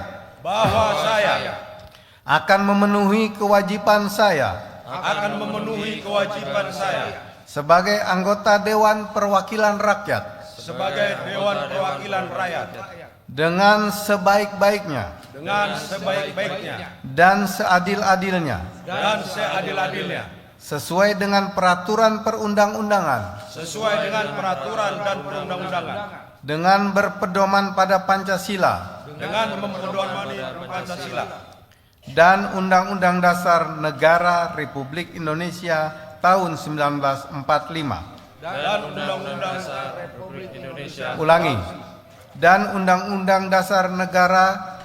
Speaker 1: akan memenuhi kewajiban saya sebagai anggota Dewan Perwakilan Rakyat dengan sebaik-baiknya dan seadil-adilnya sesuai dengan peraturan perundang-undangan dengan berpedoman pada Pancasila dan Undang-Undang Dasar Negara Republik Indonesia tahun 1945. Ulangi. Dan Undang-Undang Dasar Negara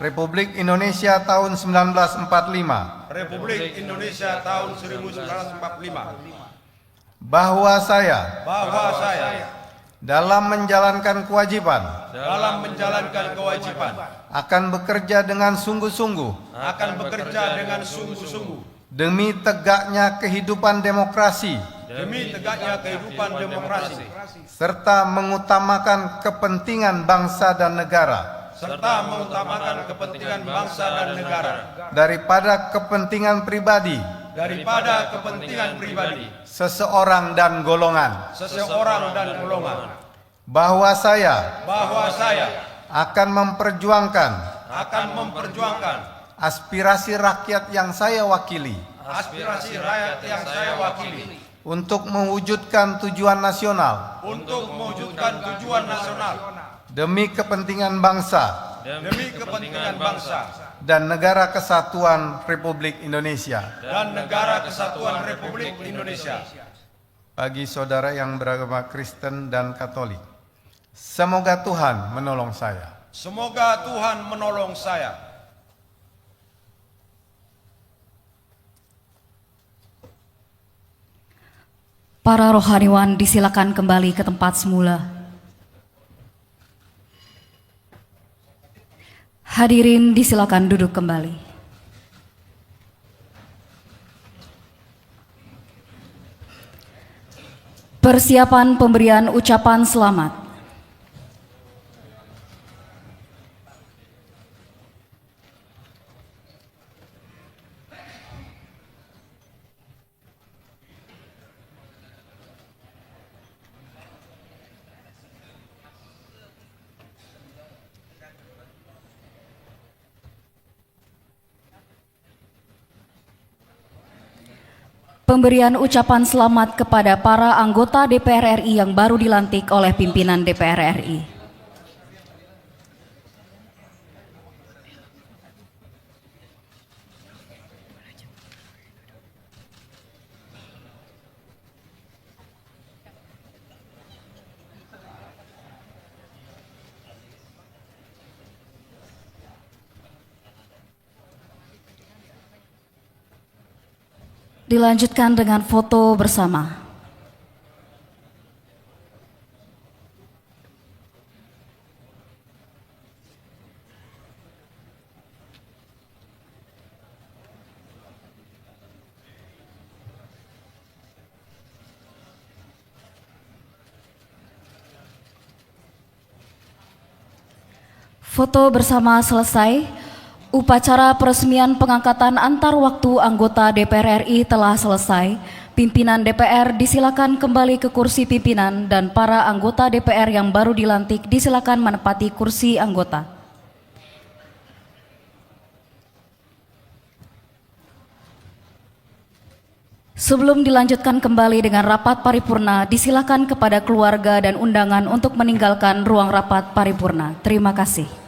Speaker 1: Republik Indonesia tahun 1945. Bahwa saya dalam menjalankan kewajiban akan bekerja dengan sungguh-sungguh demi tegaknya kehidupan demokrasi serta mengutamakan kepentingan bangsa dan negara daripada kepentingan pribadi seseorang dan golongan. Bahwa saya akan memperjuangkan aspirasi rakyat yang saya wakili untuk mewujudkan tujuan nasional demi kepentingan bangsa dan negara kesatuan Republik Indonesia. Bagi saudara yang beragama Kristen dan Katolik, semoga Tuhan menolong saya.
Speaker 8: Semoga Tuhan menolong saya.
Speaker 6: Para rohaniwan disilakan kembali ke tempat semula. Hadirin disilakan duduk kembali. Persiapan pemberian ucapan selamat. Pemberian ucapan selamat kepada para anggota DPR RI yang baru dilantik oleh pimpinan DPR RI. Dilanjutkan dengan foto bersama. Foto bersama selesai. Upacara peresmian pengangkatan antar waktu anggota DPR RI telah selesai. Pimpinan DPR disilakan kembali ke kursi pimpinan dan para anggota DPR yang baru dilantik disilakan menempati kursi anggota. Sebelum dilanjutkan kembali dengan rapat paripurna, disilakan kepada keluarga dan undangan untuk meninggalkan ruang rapat paripurna. Terima kasih.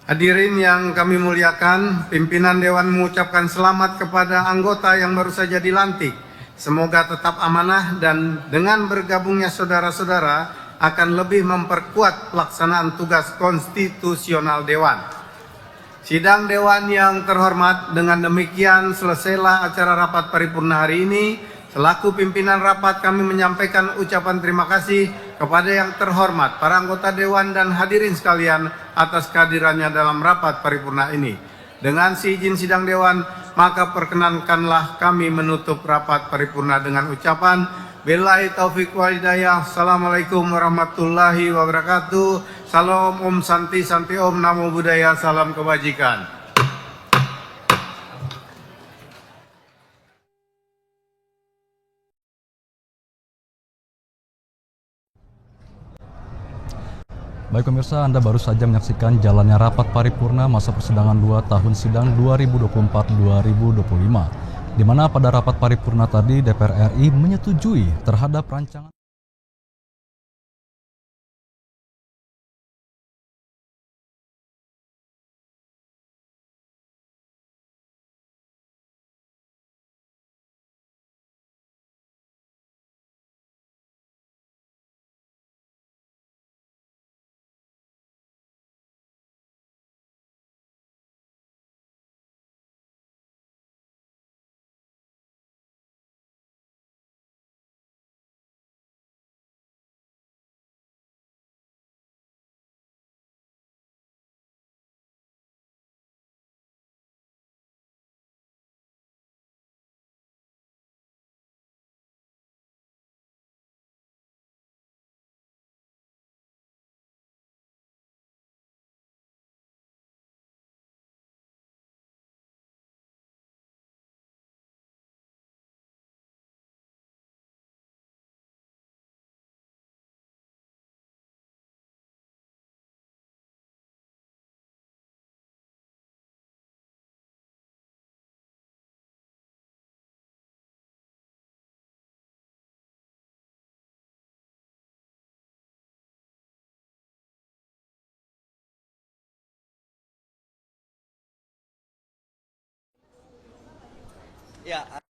Speaker 1: Hadirin yang kami muliakan, pimpinan Dewan mengucapkan selamat kepada anggota yang baru saja dilantik. Semoga tetap amanah dan dengan bergabungnya saudara-saudara akan lebih memperkuat pelaksanaan tugas konstitusional Dewan. Sidang Dewan yang terhormat, dengan demikian selesailah acara rapat paripurna hari ini. Selaku pimpinan rapat kami menyampaikan ucapan terima kasih kepada yang terhormat para anggota Dewan dan hadirin sekalian atas kehadirannya dalam rapat paripurna ini. Dengan seizin sidang Dewan, maka perkenankanlah kami menutup rapat paripurna dengan ucapan billahi taufiq wal hidayah. Assalamualaikum warahmatullahi wabarakatuh. Salam Om Santi Santi Om, Namo Buddhaya, salam kebajikan.
Speaker 9: Baik pemirsa, Anda baru saja menyaksikan jalannya rapat paripurna masa persidangan 2 tahun sidang 2024-2025, di mana pada rapat paripurna tadi DPR RI menyetujui terhadap rancangan
Speaker 4: Tadi